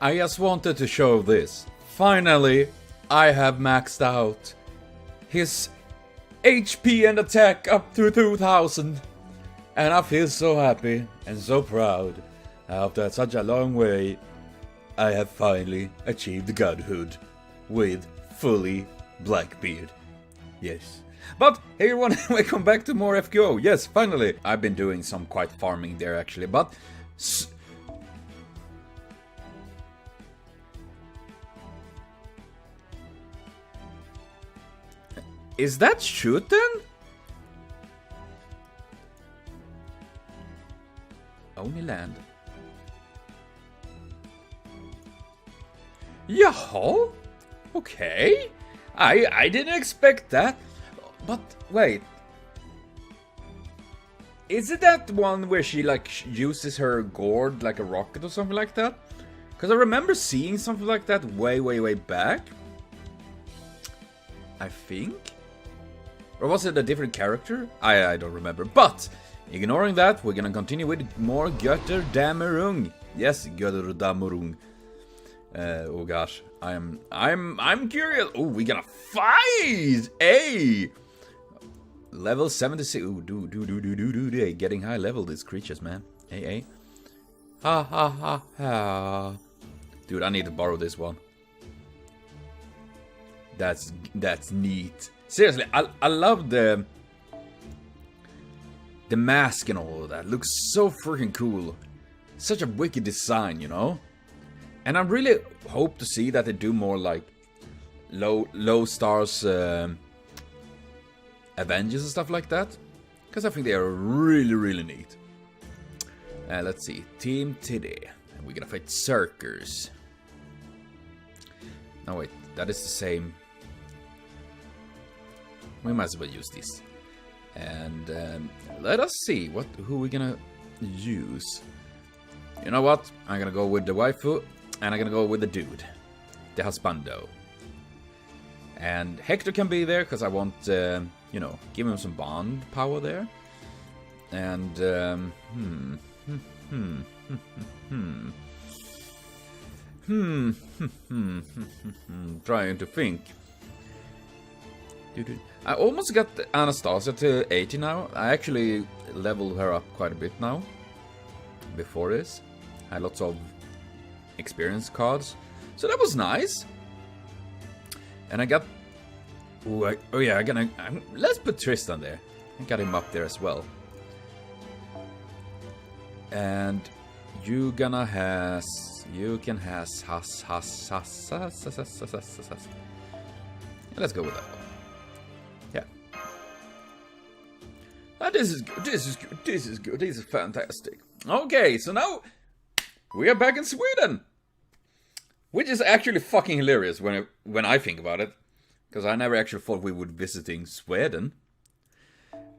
I just wanted to show this. Finally, I have maxed out his HP and attack up to 2000. And I feel so happy and so proud. After such a long way, I have finally achieved godhood with fully Blackbeard. Yes. But hey everyone, welcome back to more FGO. Yes, finally. I've been doing some quite farming there actually, but... Is that shooting? Only land. Jaha? Okay. I didn't expect that. But wait. Is it that one where she like uses her gourd like a rocket or something like that? Because I remember seeing something like that way back. I think. Or was it a different character? I don't remember. But ignoring that, we're gonna continue with more Götterdämmerung. Yes, Götterdämmerung. Oh gosh, I'm curious. Oh, we're gonna fight! Hey, level 76. Ooh, do. Getting high level these creatures, man. Hey. Ha. Dude, I need to borrow this one. That's neat. Seriously, I love the mask and all of that. Looks so freaking cool. Such a wicked design, you know? And I really hope to see that they do more like low stars Avengers and stuff like that. Because I think they are really neat. Let's see. Team today. We're gonna fight Circus. No wait, that is the same. We might as well use this. And let us see who we're gonna use. You know what? I'm gonna go with the waifu, and I'm gonna go with the dude, the husbando. And Hector can be there because I want, you know, give him some bond power there. And trying to think. I almost got Anastasia to 80 now. I actually leveled her up quite a bit now. Before this, I had lots of experience cards, so that was nice. And I got, oh yeah, let's put Tristan there. I got him up there as well. And you can has. Let's go with that one. This is good. This is fantastic. Okay, so now we are back in Sweden, which is actually fucking hilarious when I think about it, because I never actually thought we would visiting Sweden.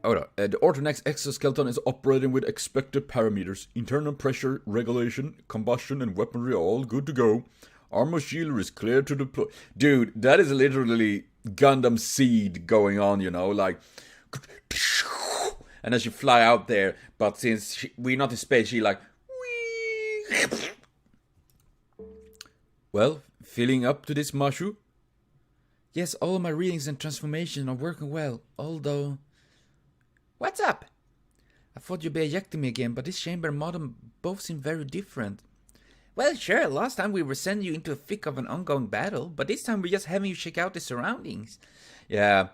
Oh no, the Ortonex exoskeleton is operating with expected parameters. Internal pressure regulation, combustion, and weaponry are all good to go. Armor shield is clear to deploy. Dude, that is literally Gundam Seed going on, you know, like. And as you fly out there, but since we're not in space, she like... Whee! Well, feeling up to this, Mashu? Yes, all my readings and transformation are working well, although... What's up? I thought you'd be ejecting me again, but this chamber and modern both seem very different. Well, sure, last time we were sending you into the thick of an ongoing battle, but this time we're just having you check out the surroundings. Yeah...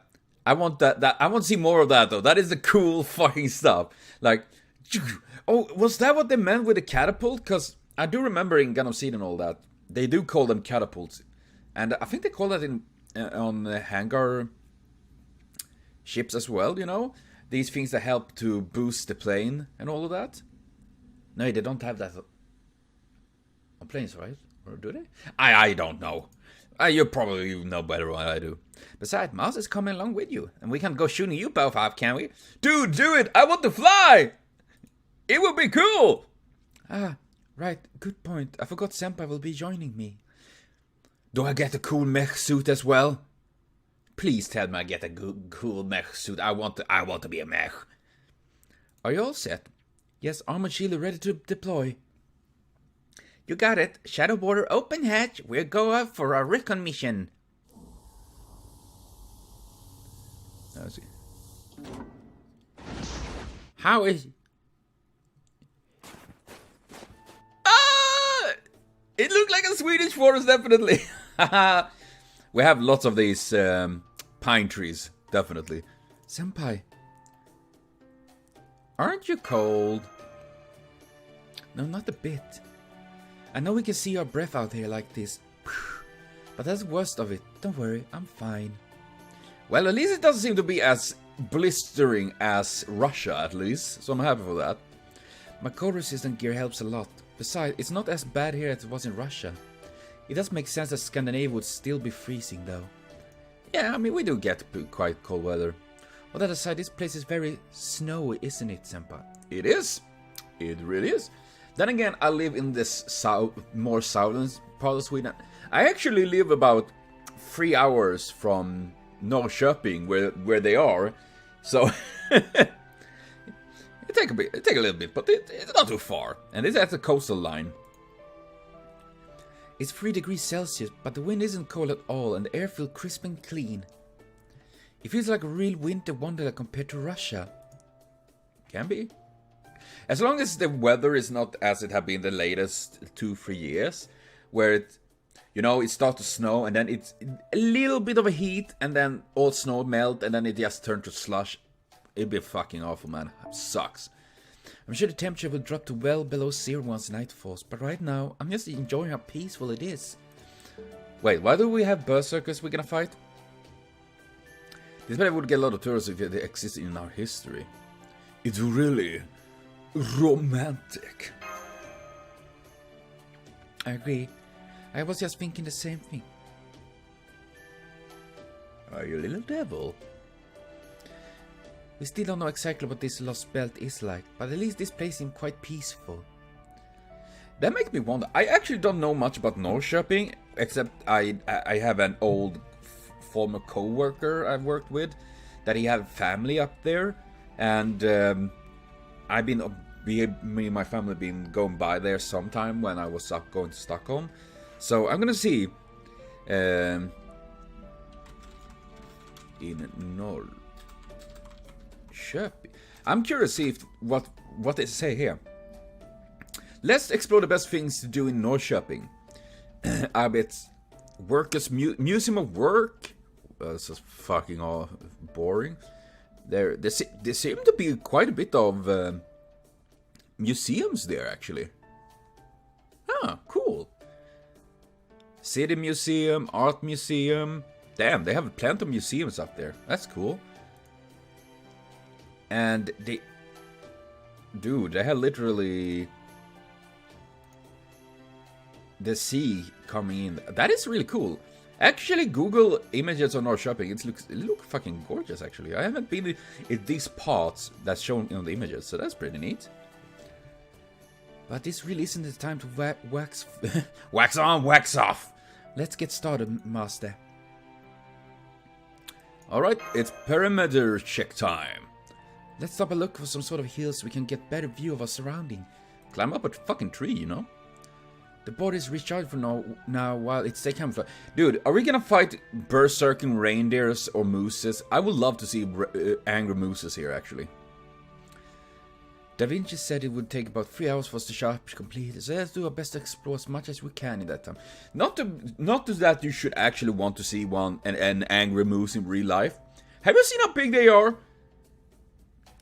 I want that I want to see more of that though. That is the cool fucking stuff. Like, oh, was that what they meant with the catapult? Because I do remember in Gundam Seed and all that, they do call them catapults, and I think they call that in on hangar ships as well. You know, these things that help to boost the plane and all of that. No, they don't have that on planes, right? Or do they? I don't know. You probably know better than I do. Besides, Mouse is coming along with you, and we can go shooting you both off, can we? Dude, do it! I want to fly! It would be cool! Ah, right, good point. I forgot Senpai will be joining me. Do I get a cool mech suit as well? Please tell me I get a cool mech suit. I want to be a mech. Are you all set? Yes, armored shield ready to deploy. You got it. Shadow border open hatch. We'll go out for our recon mission. Let's see. How is... Ah! It looked like a Swedish forest, definitely. We have lots of these pine trees, definitely. Senpai, aren't you cold? No, not a bit. I know we can see our breath out here like this, but that's the worst of it. Don't worry, I'm fine. Well, at least it doesn't seem to be as blistering as Russia, at least, so I'm happy for that. My cold-resistant gear helps a lot. Besides, it's not as bad here as it was in Russia. It does make sense that Scandinavia would still be freezing, though. Yeah, I mean, we do get quite cold weather. All that aside, this place is very snowy, isn't it, Senpai? It is. It really is. Then again, I live in this more southern part of Sweden. I actually live about 3 hours from Norrköping, where they are. So it take a little bit, but it's not too far. And it's at the coastal line. It's 3 degrees Celsius, but the wind isn't cold at all, and the air feels crisp and clean. It feels like a real winter wonderland compared to Russia. Can be. As long as the weather is not as it have been the latest 2-3 years, where it, you know, it starts to snow and then it's a little bit of a heat and then all snow melt and then it just turns to slush. It'd be fucking awful, man. It sucks. I'm sure the temperature will drop to well below 0 once night falls, but right now I'm just enjoying how peaceful it is. Wait, why do we have berserkers we're gonna fight? This better would get a lot of tourists if they exist in our history. It's really romantic. I agree. I was just thinking the same thing. Are you a little devil? We still don't know exactly what this Lostbelt is like, but at least this place seems quite peaceful. That makes me wonder. I actually don't know much about Norrköping, except I have an old former co-worker I've worked with, that he had family up there, and I've been, me and my family been going by there sometime when I was going to Stockholm. So I'm gonna see in Norrköping. I'm curious to see if what they say here. Let's explore the best things to do in Norrköping. I bet Workers Museum of Work. This is fucking all boring. There seem to be quite a bit of museums there, actually. Ah, cool. City Museum, Art Museum. Damn, they have plenty of museums up there. That's cool. And they have literally the sea coming in. That is really cool. Actually, Google images on Norrköping. It looks fucking gorgeous, actually. I haven't been in these parts that's shown in the images, so that's pretty neat. But this really isn't the time to wax wax on, wax off. Let's get started, master. Alright, it's perimeter check time. Let's stop and look for some sort of hill so we can get better view of our surrounding. Climb up a fucking tree, you know? The board is recharged for now while it's stay camouflage. Dude, are we gonna fight berserking reindeers or mooses? I would love to see angry mooses here, actually. Da Vinci said it would take about 3 hours for us to shop complete, so let's do our best to explore as much as we can in that time. Not to that you should actually want to see an angry moose in real life. Have you seen how big they are?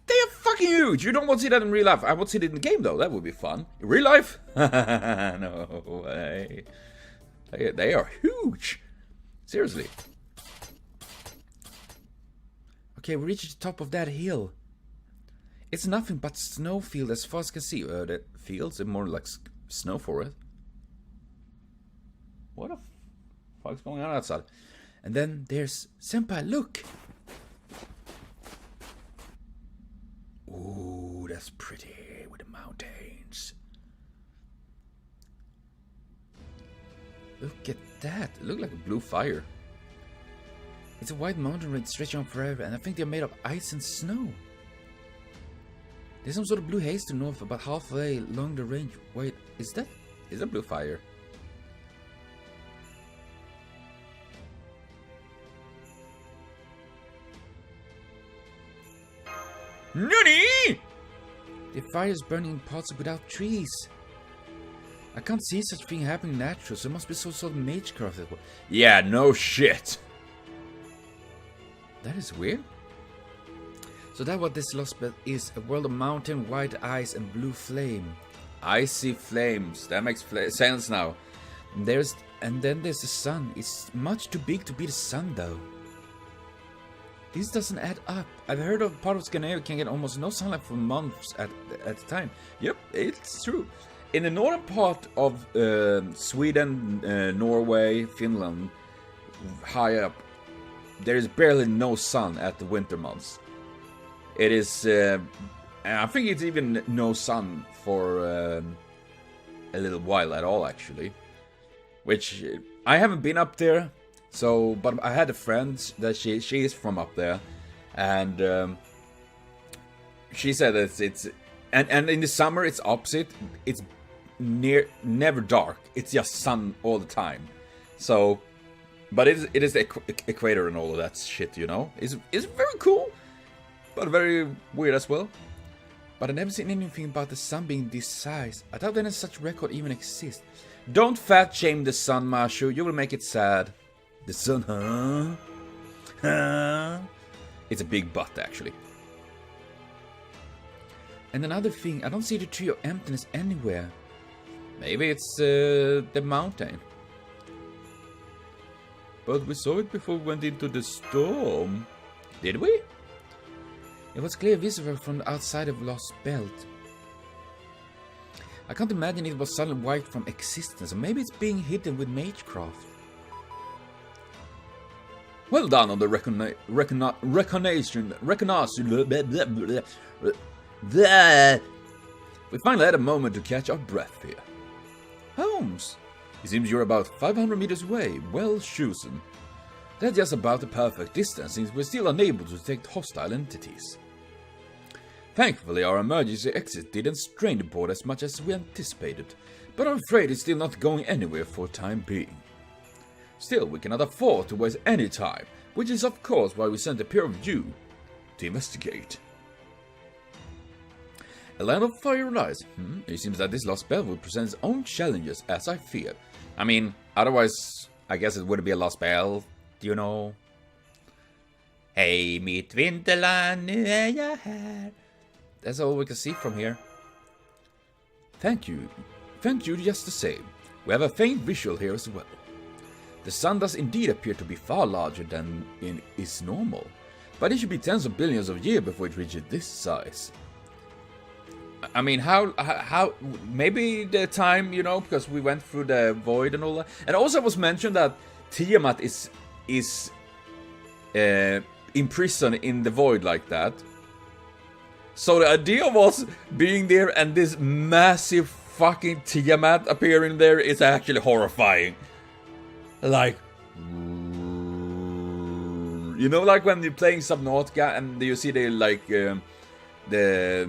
They are fucking huge. You don't want to see that in real life. I want to see it in the game, though. That would be fun. In real life? No way. They are huge. Seriously. Okay, we reached the top of that hill. It's nothing but snowfield as far as I can see. The fields are more like snow forest. What the fuck's going on outside? And then there's Senpai, look! Ooh, that's pretty with the mountains. Look at that. It looks like a blue fire. It's a white mountain range stretching on forever, and I think they're made of ice and snow. There's some sort of blue haze to the north, about halfway along the range. Wait, is that Is a blue fire. NANI?! The fire is burning in pots without trees. I can't see such thing happening natural, so it must be some sort of magecraft. Yeah, no shit. That is weird. So that's what this Lostbelt is, a world of mountain, white ice and blue flame. Icy flames, that makes sense now. And then there's the sun. It's much too big to be the sun though. This doesn't add up. I've heard of part of Scandinavia can get almost no sunlight for months at a time. Yep, it's true. In the northern part of Sweden, Norway, Finland, high up, there is barely no sun at the winter months. It is, I think it's even no sun for a little while at all, actually. Which, I haven't been up there. So, but I had a friend that she is from up there, and she said that it's and in the summer it's opposite. It's never dark. It's just sun all the time. So, but it is the equator and all of that shit, you know. It's very cool, but very weird as well. But I never seen anything about the sun being this size. I doubt any such record even exists. Don't fat shame the sun, Mashu. You will make it sad. The sun, huh? Huh? It's a big butt, actually. And another thing, I don't see the tree of emptiness anywhere. Maybe it's the mountain. But we saw it before we went into the storm. Did we? It was clearly visible from the outside of Lostbelt. I can't imagine it was suddenly wiped from existence, or maybe it's being hidden with magecraft. Well done on the Reconnaissance. We finally had a moment to catch our breath here. Holmes, it seems you're about 500 meters away. Well chosen. That's just about the perfect distance, since we're still unable to detect hostile entities. Thankfully, our emergency exit didn't strain the board as much as we anticipated, but I'm afraid it's still not going anywhere for the time being. Still, we cannot afford to waste any time, which is of course why we sent a pair of you to investigate. A land of fire and ice. It seems that this Lostbelt will present its own challenges, as I feared. I mean, otherwise, I guess it wouldn't be a Lostbelt, you know. Hej mitt vinterland, nu är jag här. That's all we can see from here. Thank you. Thank you just the same. We have a faint visual here as well. The sun does indeed appear to be far larger than is normal, but it should be tens of billions of years before it reaches this size. I mean, how maybe the time, you know, because we went through the void and all that. And also it was mentioned that Tiamat is imprisoned in the void like that. So the idea was being there and this massive fucking Tiamat appearing there is actually horrifying. Like, you know, like when you're playing Subnautica and you see the like the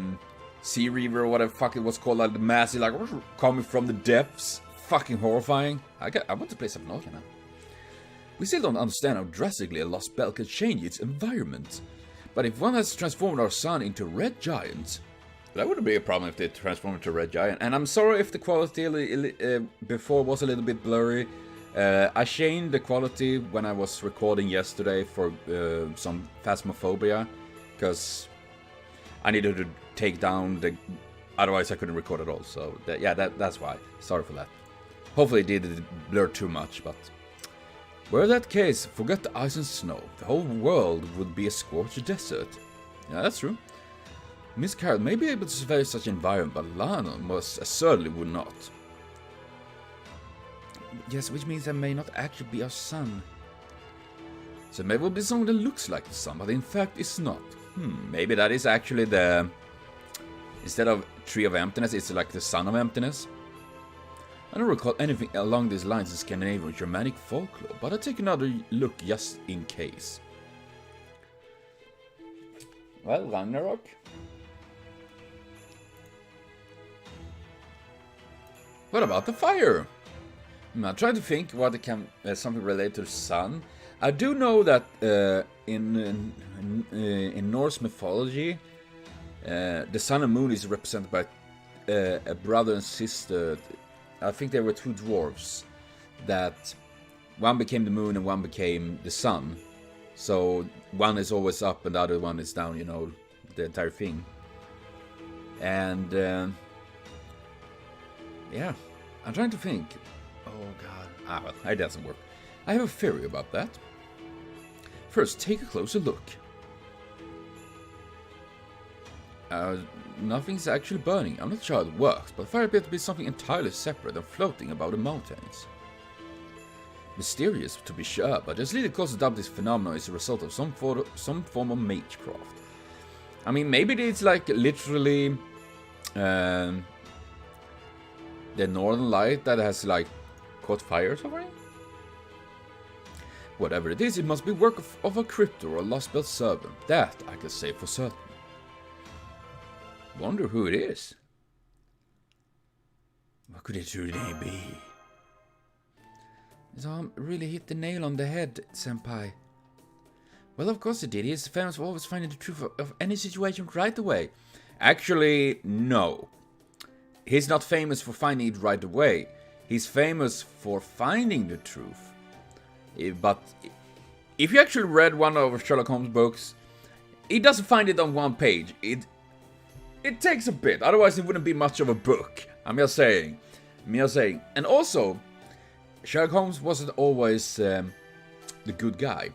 sea reaver or whatever fuck it was called, like the massive like coming from the depths, fucking horrifying. I want to play Subnautica now. We still don't understand how drastically a Lostbelt can change its environment, but if one has transformed our sun into a red giant, that wouldn't be a problem if they transformed into a red giant. And I'm sorry if the quality before was a little bit blurry. I changed the quality when I was recording yesterday for some Phasmophobia, because I needed to take down the... Otherwise I couldn't record at all, so that's why. Sorry for that. Hopefully it didn't blur too much, but... Were that case, forget the ice and snow. The whole world would be a scorched desert. Yeah, that's true. Miss Carol may be able to survive such an environment, but Lana most certainly would not. Yes, which means there may not actually be a sun. So maybe it will be something that looks like the sun, but in fact it's not. Maybe that is actually the... Instead of Tree of Emptiness, it's like the Sun of Emptiness. I don't recall anything along these lines in Scandinavian Germanic folklore, but I'll take another look just in case. Well, Ragnarok. What What about the fire? I'm trying to think what it can something related to the sun. I do know that in Norse mythology, the sun and moon is represented by a brother and sister. I think there were two dwarves that one became the moon and one became the sun. So one is always up and the other one is down, you know, the entire thing. And yeah, I'm trying to think. Oh god, well, it doesn't work. I have a theory about that. First, take a closer look. Nothing's actually burning. I'm not sure how it works, but fire appears to be something entirely separate and floating above the mountains. Mysterious, to be sure, but there's little cause to doubt this phenomenon is a result of some form of magecraft. I mean, maybe it's like literally the northern light that has like caught fire or something? Whatever it is, it must be work of a crypto or a Lostbelt servant. That I can say for certain. Wonder who it is. What could it really be? His arm really hit the nail on the head, senpai. Well, of course it did. He is famous for always finding the truth of any situation right away. Actually, no. He's not famous for finding it right away. He's famous for finding the truth. But if you actually read one of Sherlock Holmes' books, he doesn't find it on one page. It takes a bit. Otherwise, it wouldn't be much of a book. I'm just saying. And also, Sherlock Holmes wasn't always the good guy,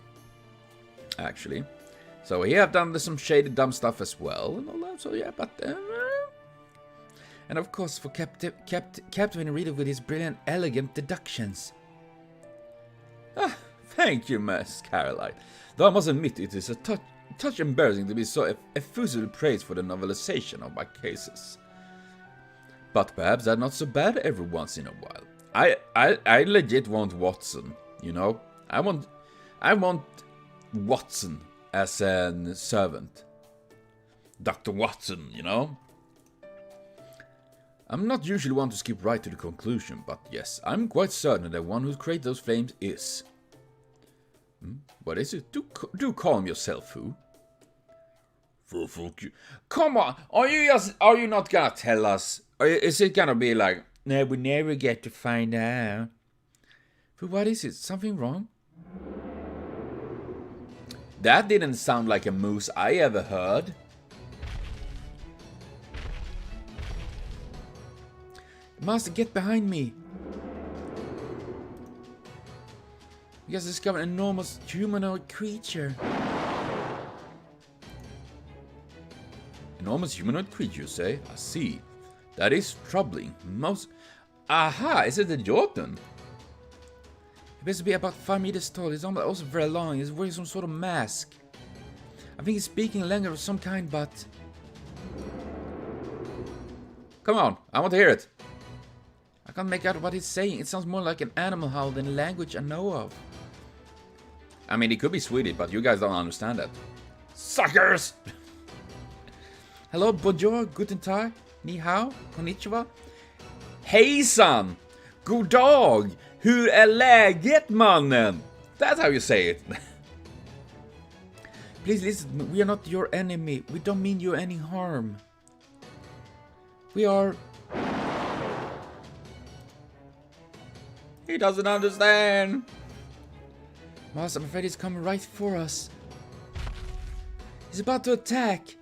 actually. So he have done some shady, dumb stuff as well, and all that. So yeah, but and of course, for captivating a reader with his brilliant, elegant deductions. Ah, thank you, Miss Caroline. Though I must admit, it is a touch embarrassing to be so effusively praised for the novelization of my cases. But perhaps that's not so bad every once in a while. I legit want Watson, you know? I want Watson as a servant. Dr. Watson, you know? I'm not usually one to skip right to the conclusion, but yes, I'm quite certain that one who created those flames is. What is it? Do calm yourself, who? Fuck you. Come on, are you not gonna tell us? Or is it gonna be like, no, we never get to find out? But what is it? Something wrong? That didn't sound like a moose I ever heard. Master, get behind me. You guys discovered an enormous humanoid creature. Enormous humanoid creature, you say? I see. That is troubling. Aha! Is it a Jotun? It appears to be about 5 meters tall. His arms are also very long. He's wearing some sort of mask. I think he's speaking a language of some kind, but... Come on, I want to hear it. I can't make out what he's saying. It sounds more like an animal howl than a language I know of. I mean, it could be Swedish, but you guys don't understand that. Suckers! Hello, bonjour, guten tag, ni hao, konnichiwa. Hejsan! God dag! Hur är läget, mannen? That's how you say it. Please listen, we are not your enemy. We don't mean you any harm. We are... He doesn't understand. Master, I'm afraid he's coming right for us. He's about to attack.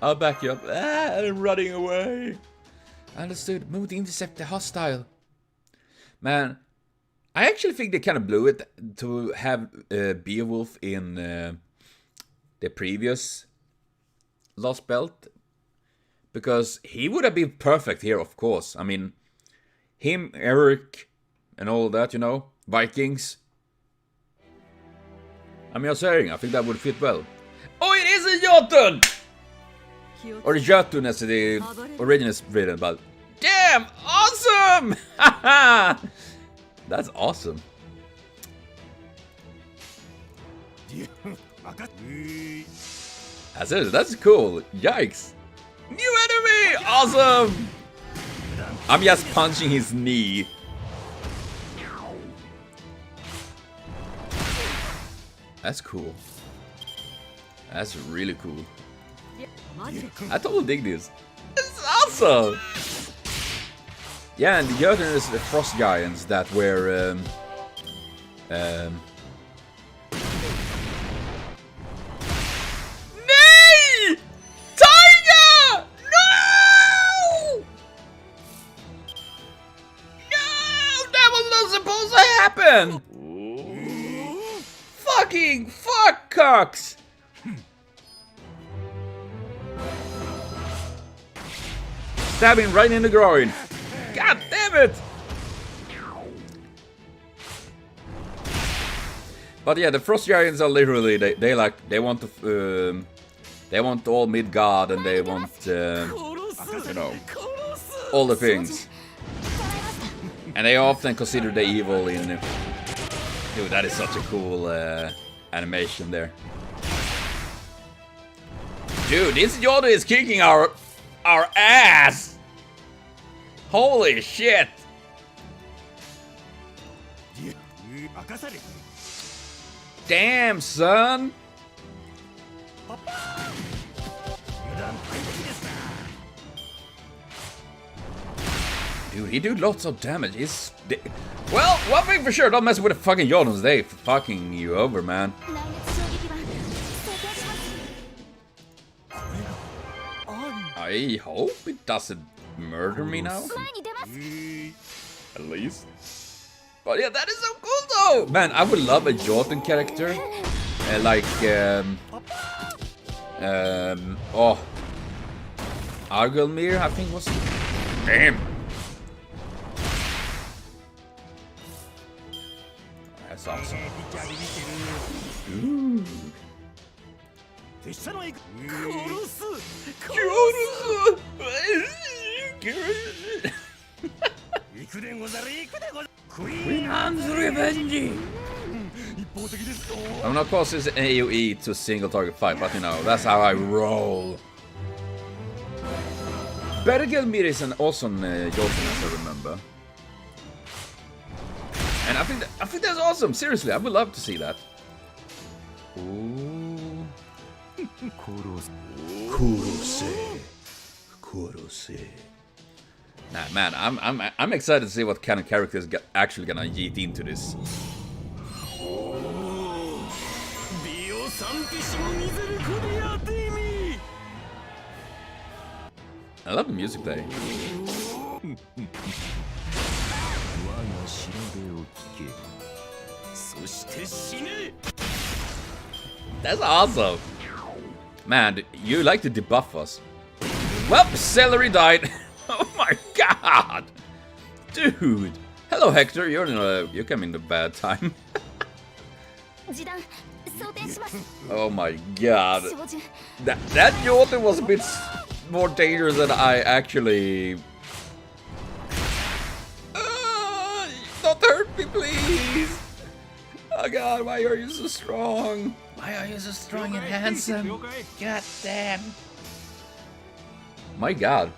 I'll back you up. I'm running away. Understood. Move to intercept the hostile. Man, I actually think they kind of blew it to have Beowulf in the previous Lostbelt. Because he would have been perfect here, of course. I mean, him, Eric, and all that, you know. Vikings. I'm just saying, I think that would fit well. Oh, it is a Jotun! Or a Jotun as the original is written, but... Damn! Awesome! That's awesome. That's cool. Yikes. New enemy! Awesome! I'm just punching his knee. That's cool. That's really cool. I totally dig this. It's awesome! Yeah, and the other is the frost giants that were Nay! Tiger! No! No! That was not supposed to happen! Fucking fuck cocks! Stabbing right in the groin. God damn it! But yeah, the frost giants are literally they want all Midgard and they want you know, all the things. And they often consider the evil in. Dude, that is such a cool animation there. Dude, this Yoda is kicking our ass! Holy shit! Damn, son! Dude, he do lots of damage. Well, one thing for sure, don't mess with the fucking Jotun. They fucking you over, man. I hope it doesn't murder me now. At least. But yeah, that is so cool though! Man, I would love a Jotun character. Argelmir, I think was. Damn! That's awesome. Ooh. Queen Anne's Revenge! I mean, of course, it's an AoE to single target fight, but you know, that's how I roll. Bergelmir is an awesome Jotun, as I remember. And I think that's awesome. Seriously, I would love to see that. Ooh. Kurose. Nah, man, I'm excited to see what kind of characters actually gonna yeet into this. I love the music play. That's awesome. Man, you like to debuff us. Well, Celery died. Oh my god. Dude. Hello, Hector. You came in a bad time. Oh my god. That Jotun was a bit more dangerous than I actually... Don't hurt me, please. Oh god, why are you so strong? Why are you so strong and handsome? God damn. My god.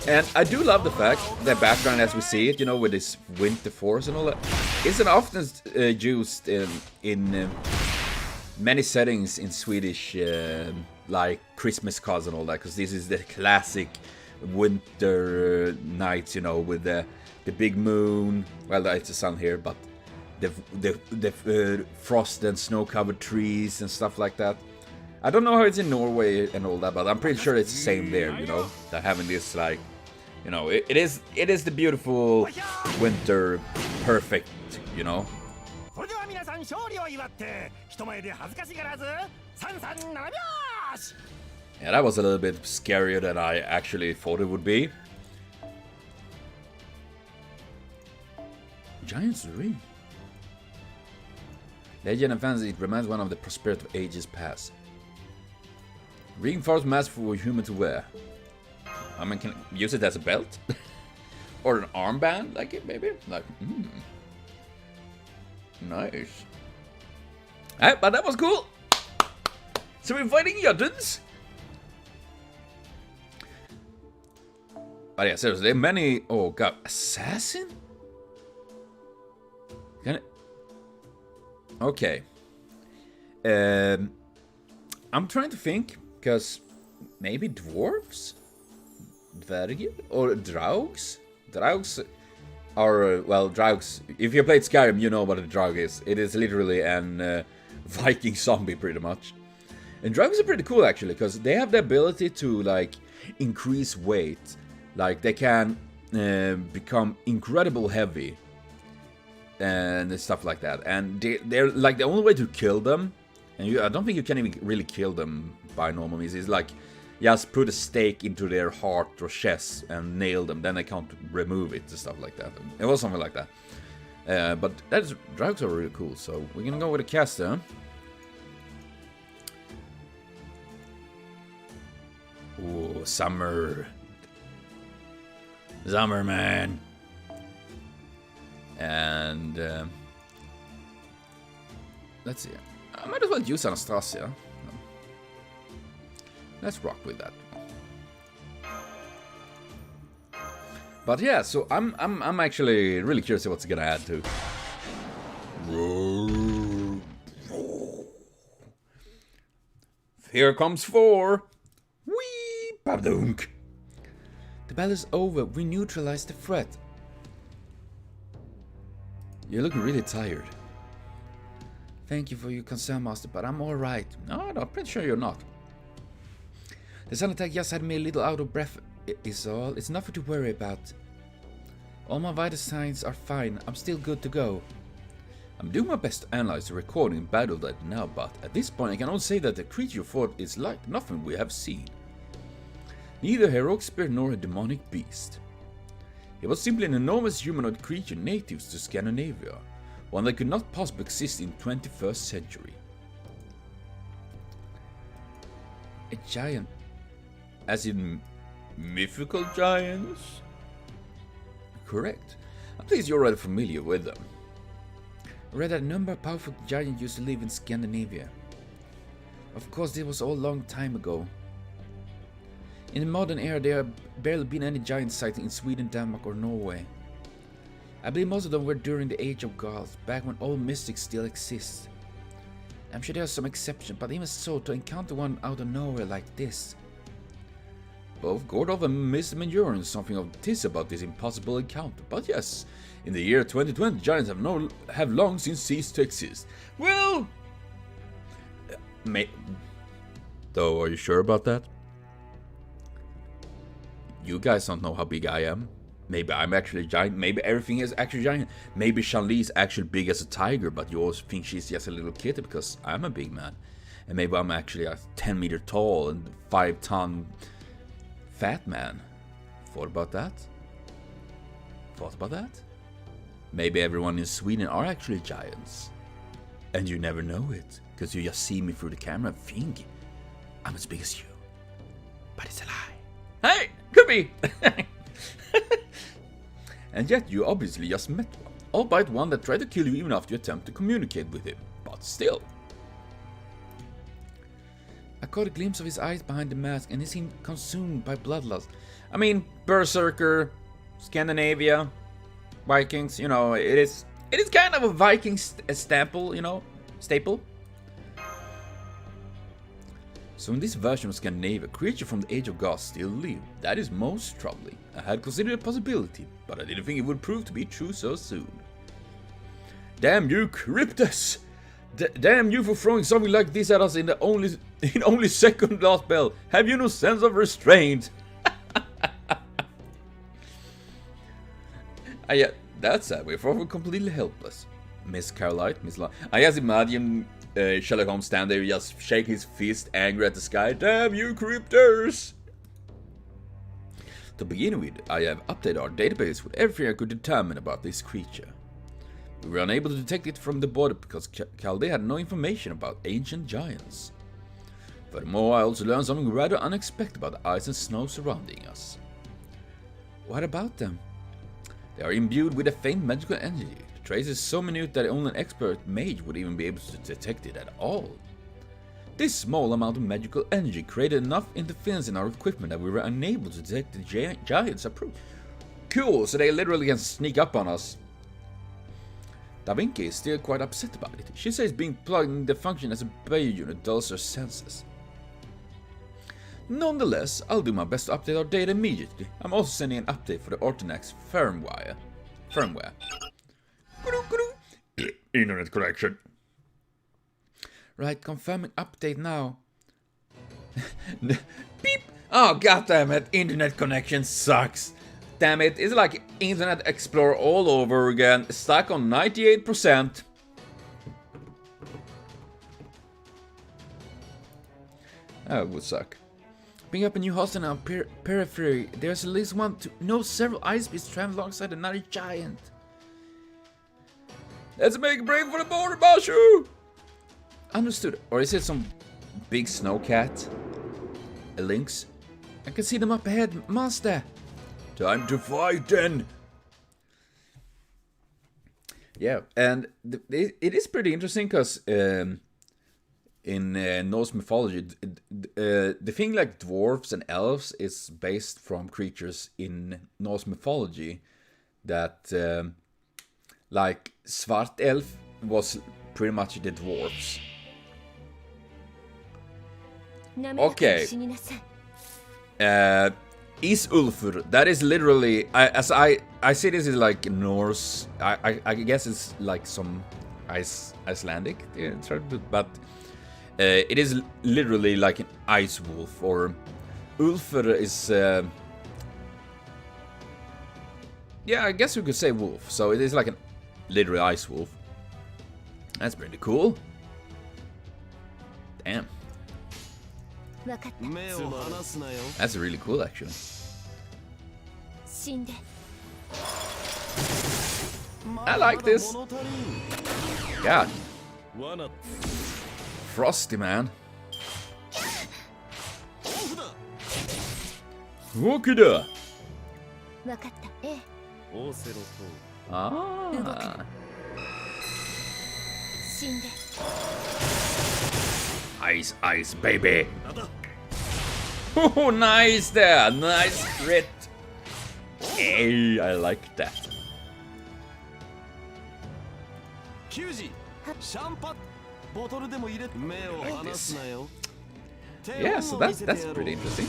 And I do love the fact that background as we see it, you know, with this winter forest and all that, isn't often used in many settings in Swedish, like Christmas cards and all that, because this is the classic winter nights, you know, with the big moon. Well, it's the sun here, but the frost and snow-covered trees and stuff like that. I don't know how it's in Norway and all that, but I'm pretty sure it's the same there, you know, that having this, like, you know, it is the beautiful winter perfect, you know. Yeah, that was a little bit scarier than I actually thought it would be. Giant's Ring. Legend and fantasy, it reminds one of the prosperity of ages past. Reinforced mask for a human to wear. I mean, can I use it as a belt? Or an armband, like it, maybe? Like, nice. Alright, but that was cool. So we're fighting Jotuns. But yeah, seriously, there are many... Oh god, assassin? Can I... Okay. I'm trying to think, because maybe dwarves? Dvergir? Or draugs? Draugs are, well, draugs... If you played Skyrim, you know what a draug is. It is literally an Viking zombie, pretty much. And draugs are pretty cool, actually, because they have the ability to, like, increase weight. Like, they can become incredible heavy. And stuff like that. And they're, like, the only way to kill them... And I don't think you can even really kill them by normal means. It's like, just put a stake into their heart or chest and nail them. Then they can't remove it and stuff like that. It was something like that. But draugs are really cool. So we're gonna go with a caster. Ooh, summer. Summer, man. And let's see. I might as well use Anastasia. Let's rock with that. But yeah, so I'm actually really curious what's gonna add to. Here comes 4. Wee babdunk. The battle is over. We neutralized the threat. You're looking really tired. Thank you for your concern, Master, but I'm alright. No, I'm pretty sure you're not. The sun attack just had me a little out of breath, is all. It's nothing to worry about. All my vital signs are fine. I'm still good to go. I'm doing my best to analyze the recording and battle that now, but at this point I can only say that the creature you fought is like nothing we have seen. Neither a heroic spirit nor a demonic beast. It was simply an enormous humanoid creature native to Scandinavia. One that could not possibly exist in the 21st century. A giant. As in mythical giants? Correct. I'm pleased you're already familiar with them. I read that a number of powerful giants used to live in Scandinavia. Of course, this was all a long time ago. In the modern era, there have barely been any giant sighting in Sweden, Denmark or Norway. I believe most of them were during the Age of Gods, back when all mystics still exist. I'm sure there are some exceptions, but even so, to encounter one out of nowhere like this. Both Gordov and Mr. Majoran something of this about this impossible encounter, but yes, in the year 2020, giants have long since ceased to exist. Well, though, are you sure about that? You guys don't know how big I am. Maybe I'm actually a giant. Maybe everything is actually giant. Maybe Shan-Li is actually big as a tiger, but you always think she's just a little kitty because I'm a big man. And maybe I'm actually a 10 meter tall and 5-ton fat man. Thought about that? Thought about that? Maybe everyone in Sweden are actually giants. And you never know it, because you just see me through the camera and think I'm as big as you. But it's a lie. Hey! Could be! And yet you obviously just met one, albeit one that tried to kill you even after you attempt to communicate with him, but still. I caught a glimpse of his eyes behind the mask and he seemed consumed by bloodlust. I mean, Berserker, Scandinavia, Vikings, you know, it is kind of a Viking staple, you know, staple. So in this version of Scandinavia, a creature from the Age of Gods still lived. That is most troubling. I had considered a possibility, but I didn't think it would prove to be true so soon. Damn you, Cryptus! Damn you for throwing something like this at us in only second Lostbelt. Have you no sense of restraint? Yeah, that's sad. We're far from completely helpless. Miss Carolite, Miss La. I just imagine Sherlock Holmes stand there, just shake his fist, angry at the sky. Damn you, Crypters! To begin with, I have updated our database with everything I could determine about this creature. We were unable to detect it from the border because Chaldea had no information about ancient giants. Furthermore, I also learned something rather unexpected about the ice and snow surrounding us. What about them? They are imbued with a faint magical energy. The trace is so minute that only an expert mage would even be able to detect it at all. This small amount of magical energy created enough interference in our equipment that we were unable to detect the giant's approach. Cool, so they literally can sneak up on us. Da Vinci is still quite upset about it. She says being plugged in the function as a bio unit dulls her senses. Nonetheless, I'll do my best to update our data immediately. I'm also sending an update for the Ortonax firmware. Internet connection. Right, confirming update now. Beep! Oh, goddammit, internet connection sucks. Damn it, it's like Internet Explorer all over again, stuck on 98%. That would suck. Bring up a new host in our periphery. There's at least one to know several ice beasts travel alongside another giant. Let's make a break for the border, Bashu! Understood. Or is it some big snowcat? A lynx? I can see them up ahead, master. Time to fight then! Yeah, and it is pretty interesting because in Norse mythology, the thing like dwarves and elves is based from creatures in Norse mythology that, like, Svart Elf was pretty much the dwarves. Okay. Isulfur, that is literally, I see this is like Norse, I guess it's like some Icelandic, but it is literally like an ice wolf, or Ulfur is, yeah, I guess you could say wolf, so it is like an literal ice wolf. That's pretty cool. Damn. That's really cool, actually. I like this. God. Frosty, man. Wokida. Ah. Ice, ice, baby. Oh, nice there. Nice crit. Hey, I like that. Like this. Yeah, so that's pretty interesting.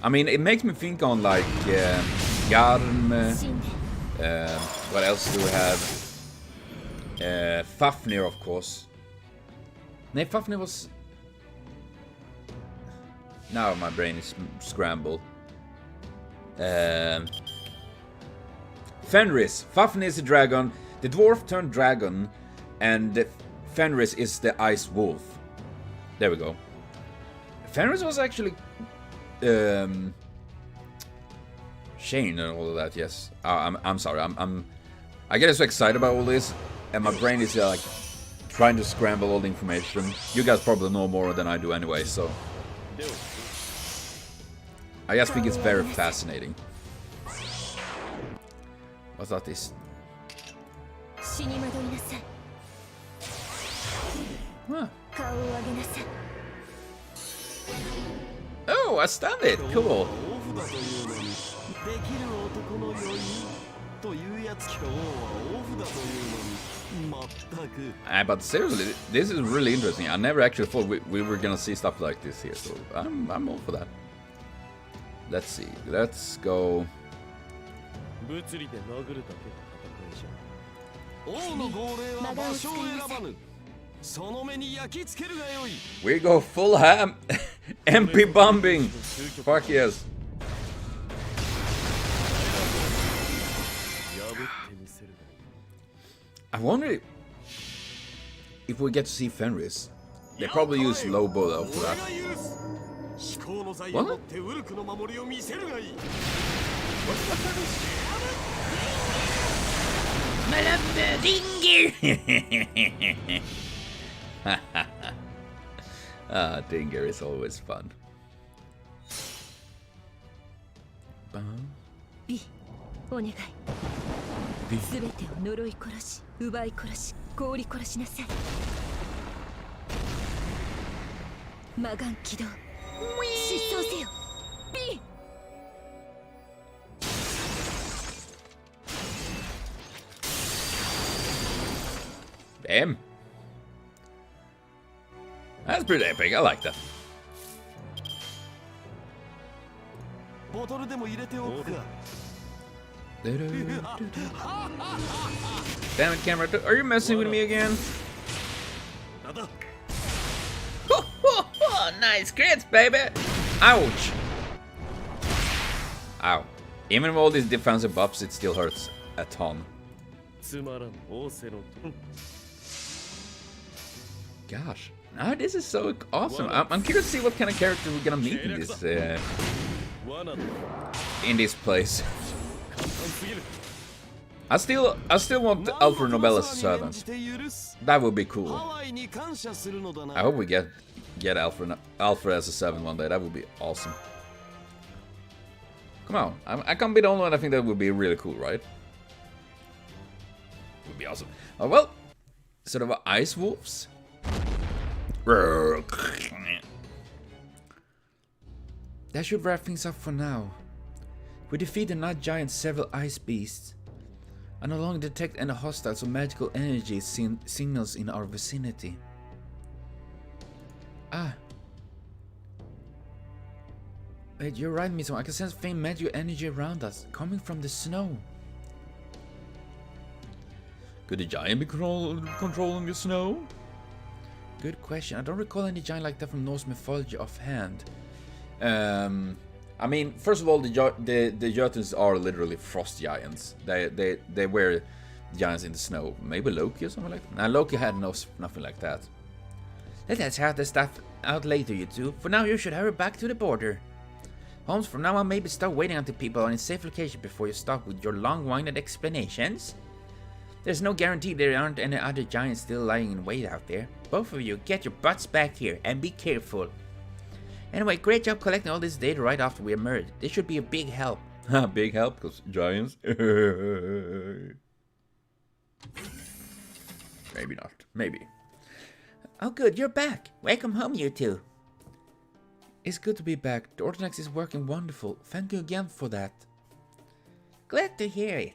I mean, it makes me think on like Garm. What else do we have? Fafnir, of course. No, Fafnir was... Now my brain is scrambled. Fenris. Fafnir is a dragon. The dwarf turned dragon. And Fenris is the ice wolf. There we go. Fenris was actually... Shane and all of that, yes. I'm sorry. I get so excited about all this. And my brain is like... trying to scramble all the information. You guys probably know more than I do anyway, so... I just think it's very fascinating. What's that this? Huh. Oh, I stunned it! Cool! But seriously, this is really interesting. I never actually thought we were gonna see stuff like this here, so I'm all for that. Let's see, let's go. We go full ham! MP bombing! Fuck yes! I wonder if we get to see Fenris. They probably use low bow for that. What? What's Fenris? Ah, Dinger is always fun. 魔眼起動疾走せよ B Damn. That's pretty epic, I like that. Damn it, camera, are you messing with me again? Nice crits, baby! Ouch! Ow. Even with all these defensive buffs, it still hurts a ton. Gosh, now this is so awesome. I'm curious to see what kind of character we're gonna meet in this place. I still want Alpha Nobel as a servant. That would be cool. I hope we get Alpha as a servant one day. That would be awesome. Come on, I can't be the only one. I think that would be really cool, right? Would be awesome. Oh well, sort of ice wolves. That should wrap things up for now. We defeat the night giant, several ice beasts. I no longer detect any hostiles or magical energy signals in our vicinity. Ah. Wait, you're right, Miso. I can sense faint magical energy around us, coming from the snow. Could the giant be controlling the snow? Good question. I don't recall any giant like that from Norse mythology offhand. I mean, first of all, the Jotuns are literally frost giants. They were giants in the snow. Maybe Loki or something like that. Now Loki had nothing like that. Let's have the stuff out later, you two. For now, you should hurry back to the border. Holmes, from now on, maybe start waiting until people are in a safe location before you start with your long-winded explanations. There's no guarantee there aren't any other giants still lying in wait out there. Both of you, get your butts back here and be careful. Anyway, great job collecting all this data right after we emerged. This should be a big help. Big help, because giants? Maybe not. Maybe. Oh good, you're back. Welcome home, you two. It's good to be back. The Orthodox is working wonderful. Thank you again for that. Glad to hear it.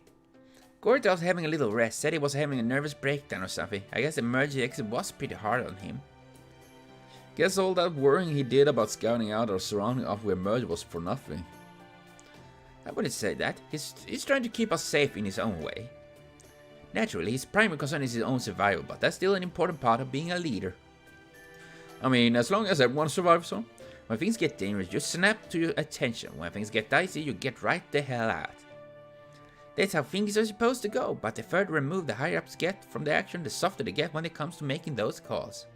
Gord was having a little rest. Said he was having a nervous breakdown or something. I guess the emergency exit was pretty hard on him. Guess all that worrying he did about scouting out our surrounding after we emerged was for nothing. I wouldn't say that. He's trying to keep us safe in his own way. Naturally, his primary concern is his own survival, but that's still an important part of being a leader. I mean, as long as everyone survives, so. When things get dangerous, you snap to your attention. When things get dicey, you get right the hell out. That's how things are supposed to go, but the further removed the higher ups get from the action, the softer they get when it comes to making those calls.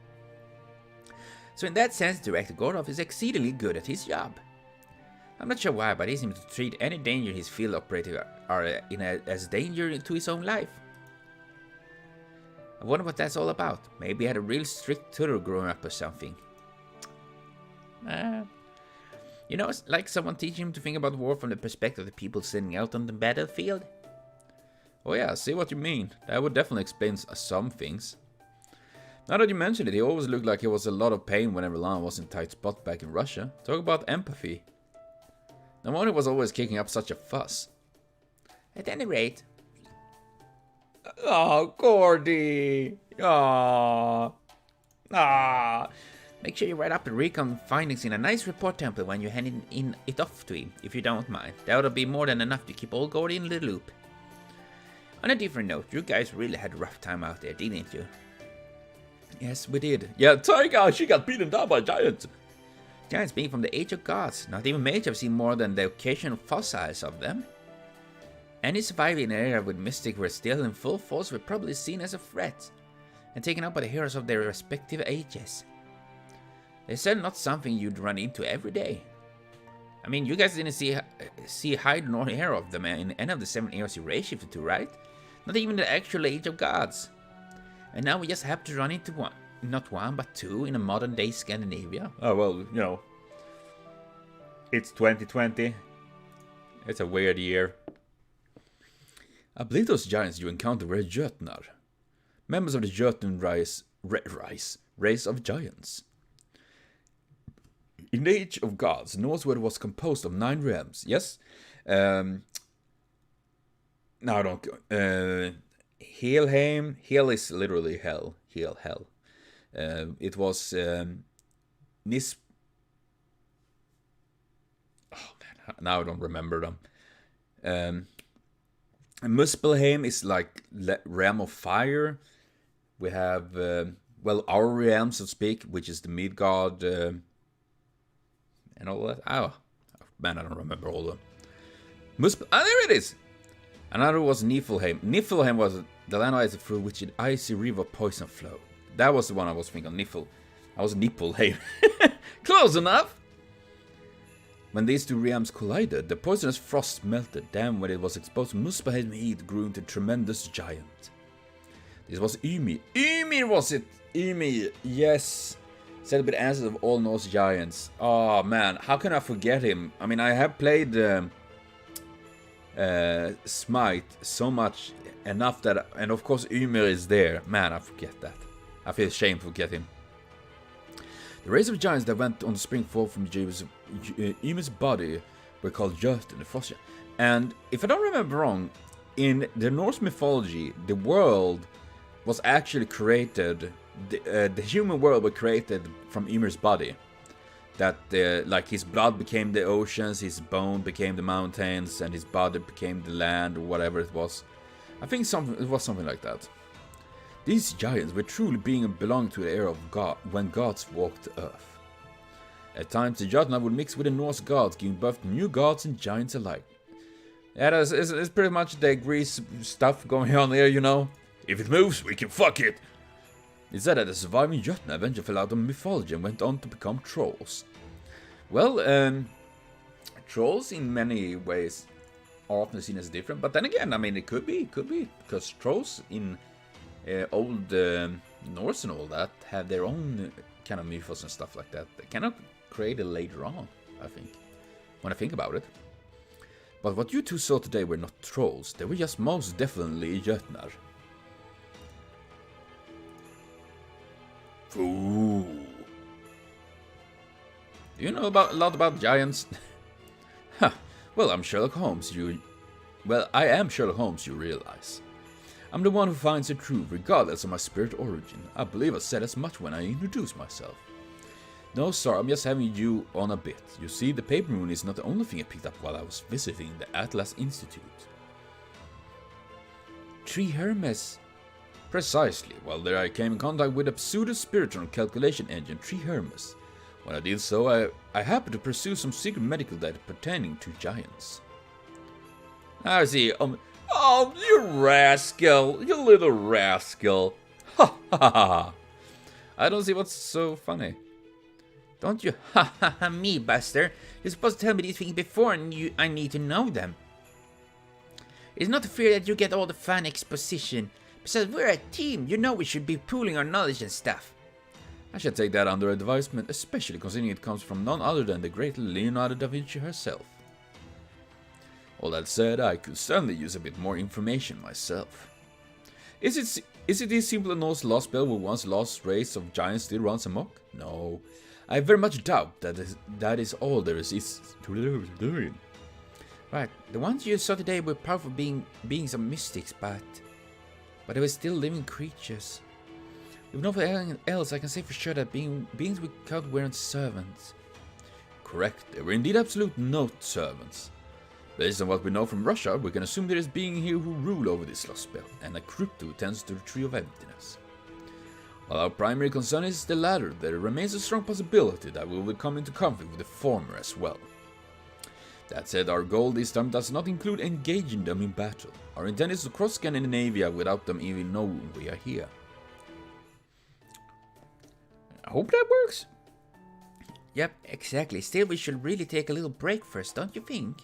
So in that sense, Director Gordov is exceedingly good at his job. I'm not sure why, but he seems to treat any danger his field operators are in as danger to his own life. I wonder what that's all about. Maybe he had a real strict tutor growing up or something. You know, it's like someone teaching him to think about war from the perspective of the people sitting out on the battlefield. Oh yeah, I see what you mean. That would definitely explain some things. Now that you mention it, he always looked like he was in a lot of pain whenever Lana was in a tight spot back in Russia. Talk about empathy. No wonder he was always kicking up such a fuss. At any rate... Oh, Gordy! Aww. Ah. Make sure you write up the recon findings in a nice report template when you hand it off to him, if you don't mind. That would be more than enough to keep old Gordy in the loop. On a different note, you guys really had a rough time out there, didn't you? Yes, we did. Yeah, Taiga, she got beaten down by giants. Giants being from the Age of Gods. Not even mages have seen more than the occasional fossils of them. Any survivor in an area with Mystic were still in full force were probably seen as a threat, and taken up by the heroes of their respective ages. They're certainly not something you'd run into every day. I mean, you guys didn't see hide nor hair of them in any of the 7 eras you race shifted to, right? Not even the actual Age of Gods. And now we just have to run into one, not one, but 2 in a modern day Scandinavia. Oh well, you know, it's 2020. It's a weird year. I believe those giants you encountered were Jötnar, members of the Jötun race of giants. In the Age of Gods, Norse world was composed of 9 realms. Yes? No, I don't... Helheim. Hel is literally hell. Hell. It was... Nis... Oh, man. Now I don't remember them. Muspelheim is like realm of fire. We have, well, our realm, so to speak, which is the Midgard, and all that. Oh, man, I don't remember all of them. There it is! Another was Niflheim. Niflheim was the land ice through which an icy river poison flowed. That was the one I was thinking of, I was Niflheim. Close enough! When these 2 realms collided, the poisonous frost melted. Then, when it was exposed, Muspelheim heat grew into a tremendous giant. This was Ymir. Ymir was it! Ymir, yes! Said to be the answer of all Norse giants. Oh man, how can I forget him? I mean, I have played Smite so much, enough that... And of course Ymir is there. Man, I forget that. I feel ashamed to forget him. The race of giants that went on the spring fall from Ymir's body were called Jotun, the Frost. And if I don't remember wrong, in the Norse mythology, the world was actually created, the human world was created from Ymir's body. That like his blood became the oceans, his bone became the mountains, and his body became the land, or whatever it was. I think it was something like that. These giants were truly belonged to the era of God, when gods walked the earth. At times, the Jotun would mix with the Norse gods, giving birth to new gods and giants alike. Yeah, it's pretty much the Greece stuff going on there, you know. If it moves, we can fuck it. It said that the surviving Jotun eventually fell out of mythology and went on to become trolls. Well, trolls in many ways are often seen as different, but then again, I mean, it could be, because trolls in old Norse and all that have their own kind of mythos and stuff like that. They kind of created later on, I think, when I think about it. But what you 2 saw today were not trolls, they were just most definitely Jötnar. Ooh. Do you know a lot about giants? Huh. Well, I'm Sherlock Holmes, I am Sherlock Holmes, you realize. I'm the one who finds the truth, regardless of my spirit origin. I believe I said as much when I introduced myself. No, sir, I'm just having you on a bit. You see, the paper moon is not the only thing I picked up while I was visiting the Atlas Institute. 3 Hermes. Precisely. Well, there I came in contact with a pseudo-spiritual calculation engine, 3 Hermes. When I did so, I happened to pursue some secret medical data pertaining to giants. I see, oh, you rascal! You little rascal! Ha ha ha! I don't see what's so funny. Don't you ha ha ha me, Buster? You're supposed to tell me these things before and I need to know them. It's not fair that you get all the fun exposition. Besides, we're a team. You know we should be pooling our knowledge and stuff. I should take that under advisement, especially considering it comes from none other than the great Leonardo da Vinci herself. All that said, I could certainly use a bit more information myself. Is it this simple Norse Lostbelt where once lost race of giants still runs amok? No, I very much doubt that is all there is to doing. Right, the ones you saw today were powerful beings of mystics, but they were still living creatures. If nothing else, I can say for sure that beings we called weren't servants. Correct, they were indeed absolute not servants. Based on what we know from Russia, we can assume there is a being here who rule over this Lostbelt, and a crypto who tends to the Tree of Emptiness. While our primary concern is the latter, there remains a strong possibility that we will come into conflict with the former as well. That said, our goal this time does not include engaging them in battle. Our intent is to cross Scandinavia without them even knowing we are here. I hope that works. Yep, exactly. Still, we should really take a little break first, don't you think?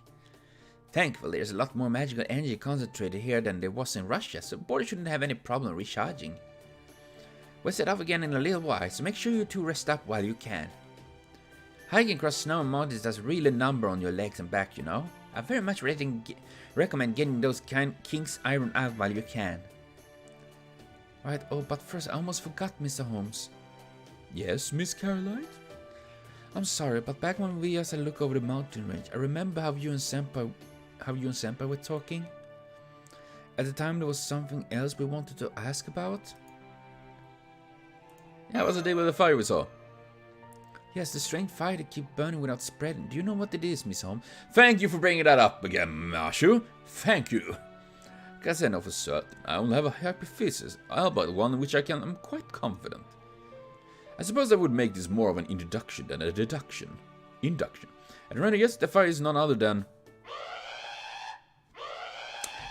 Thankfully, there's a lot more magical energy concentrated here than there was in Russia, so Border shouldn't have any problem recharging. We'll set off again in a little while, so make sure you two rest up while you can. Hiking across snow and mountains does really number on your legs and back, you know. I very much recommend getting those kinks ironed out while you can. Right, oh, but first I almost forgot, Mr. Holmes. Yes, Miss Caroline? I'm sorry, but back when we just had a look over the mountain range, I remember how you and Senpai were talking. At the time, there was something else we wanted to ask about. Yeah, what's the day with the fire we saw? Yes, the strange fire that keeps burning without spreading. Do you know what it is, Miss Holmes? Thank you for bringing that up again, Mashu. Thank you. Guess I know for certain. I only have a hypothesis, but one which I'm quite confident. I suppose I would make this more of an introduction than a deduction. Induction. And right, yes, the fire is none other than...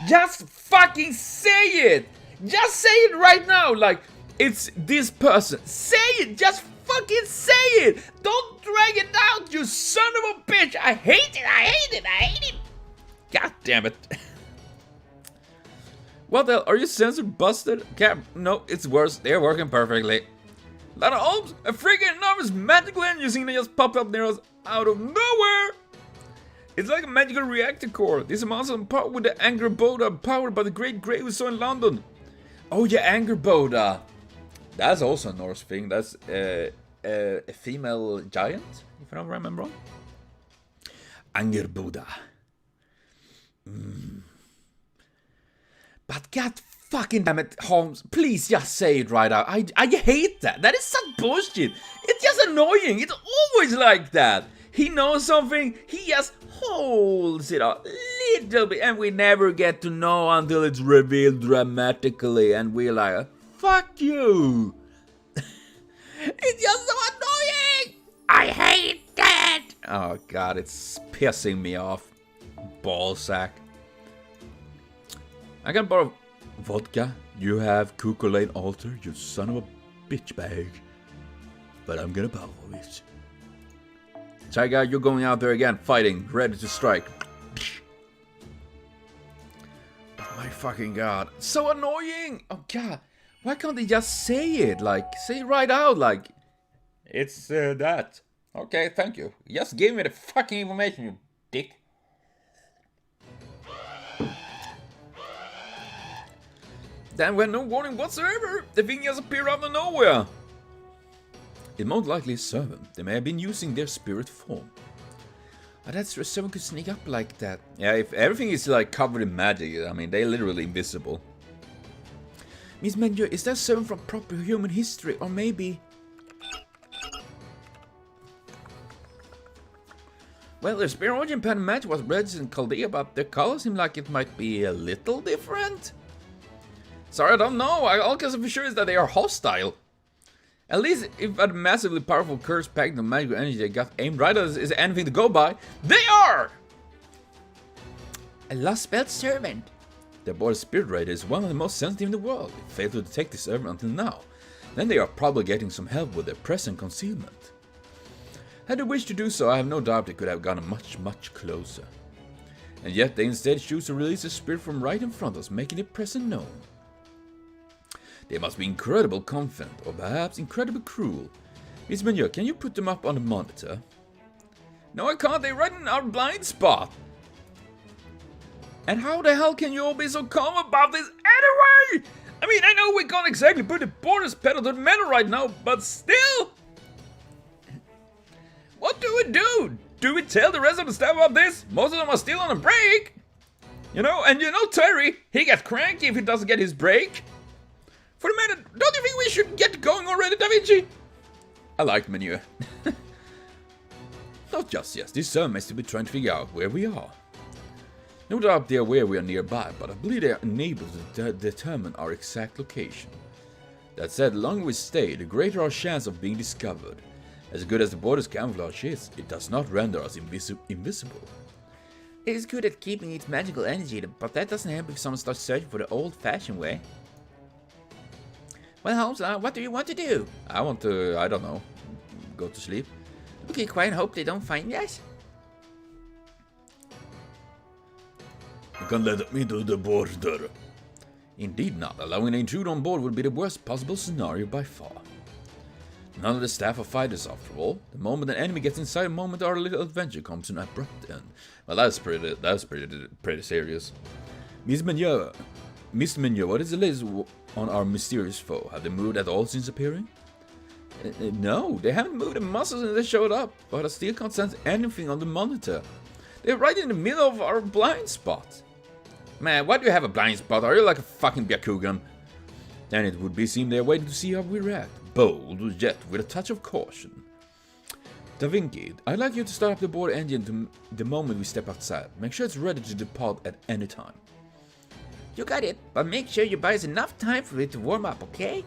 Just fucking say it! Just say it right now, like, it's this person. Say it! Just fucking say it! Don't drag it out, you son of a bitch! I hate it! I hate it! I hate it! God damn it. What the hell? Are your sensors busted? No, it's worse. They're working perfectly. Lana Holmes, a freaking enormous magical engine that just popped up near us out of nowhere! It's like a magical reactor core. This amounts of power with the Anger Boda powered by the great grey we saw in London. Oh yeah, Anger Boda. That's also a Norse thing. That's a female giant, if I don't remember wrong. Anger Boda. But God fucking damn it, Holmes, please just say it right out. I hate that. That is such bullshit. It's just annoying. It's always like that. He knows something, he just holds it a little bit, and we never get to know until it's revealed dramatically, and we're like, fuck you. It's just so annoying. I hate that. Oh God, it's pissing me off. Ballsack. I can borrow vodka. You have Kukulane altar, you son of a bitch bag. But I'm gonna borrow it. Tiger, you're going out there again, fighting, ready to strike. Oh my fucking God. So annoying! Oh God. Why can't they just say it? Like, say it right out, like, it's that. Okay, thank you. Just give me the fucking information, you dick. Then with no warning whatsoever, the thing just appeared out of nowhere. It most likely a servant. They may have been using their spirit form. But that's where someone could sneak up like that. Yeah, if everything is like covered in magic, I mean, they're literally invisible. Miss Menjo, is that servant from proper human history, or maybe... Well, their spirit origin pattern match was registered in Chaldea, but their color seemed like it might be a little different. Sorry, I don't know. All I can be sure is that they are hostile. At least if a massively powerful curse packed with magical energy that got aimed right at us is anything to go by, they are! A Lostbelt servant. Their border spirit raider is one of the most sensitive in the world. It failed to detect the servant until now. Then they are probably getting some help with their present concealment. Had they wished to do so, I have no doubt they could have gotten much, much closer. And yet they instead choose to release the spirit from right in front of us, making their presence known. They must be incredibly confident, or perhaps incredibly cruel. Miss Menjo, can you put them up on the monitor? No, I can't. They're right in our blind spot. And how the hell can you all be so calm about this anyway? I mean, I know we can't exactly put the borders pedal to the metal right now, but still. What do we do? Do we tell the rest of the staff about this? Most of them are still on a break. You know, and you know Terry, he gets cranky if he doesn't get his break. For a minute, don't you think we should get going already, Da Vinci? I like Menu. Not just yet, this servant may still be trying to figure out where we are. No doubt they are aware we are nearby, but I believe they are unable to determine our exact location. That said, the longer we stay, the greater our chance of being discovered. As good as the border's camouflage is, it does not render us invisible. It is good at keeping its magical energy, but that doesn't help if someone starts searching for the old-fashioned way. Well, Holmes, what do you want to do? I want to, I don't know, go to sleep. Okay, quiet and hope they don't find us. You can let me to the border. Indeed not. Allowing an intruder on board would be the worst possible scenario by far. None of the staff are fighters after all. The moment an enemy gets inside, the moment our little adventure comes to an abrupt end. Well, that's pretty serious. Mr. Menjo, what is the latest on our mysterious foe? Have they moved at all since appearing? No, they haven't moved a muscle since they showed up, but I still can't sense anything on the monitor. They're right in the middle of our blind spot. Man, why do you have a blind spot? Are you like a fucking Byakugan? Then it would seem they're waiting to see how we react. Bold, yet with a touch of caution. Da Vinci, I'd like you to start up the board engine the moment we step outside. Make sure it's ready to depart at any time. You got it, but make sure you buy us enough time for it to warm up, okay?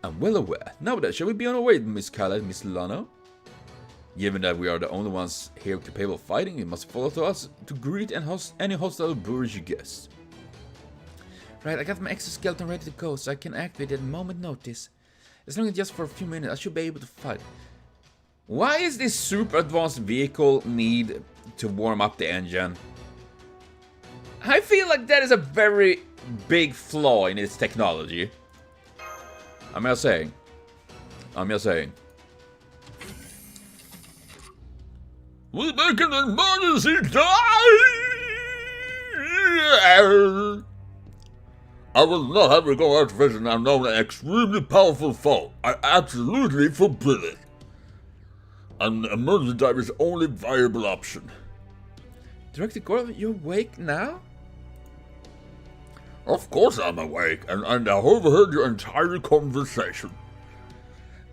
I'm well aware. Now then, shall we be on our way, Miss Kala and Miss Lano? Given that we are the only ones here capable of fighting, it must follow to us to greet and host any hostile boorish guests. Right, I got my exoskeleton ready to go, so I can activate it at a moment notice. As long as just for a few minutes, I should be able to fight. Why is this super advanced vehicle need to warm up the engine? I feel like that is a very big flaw in its technology. I'm just saying. We make an emergency dive! I will not have regard artificial now known an extremely powerful foe. I absolutely forbid it. An emergency dive is the only viable option. Director Gordon, you're awake now? Of course I'm awake, and I overheard your entire conversation.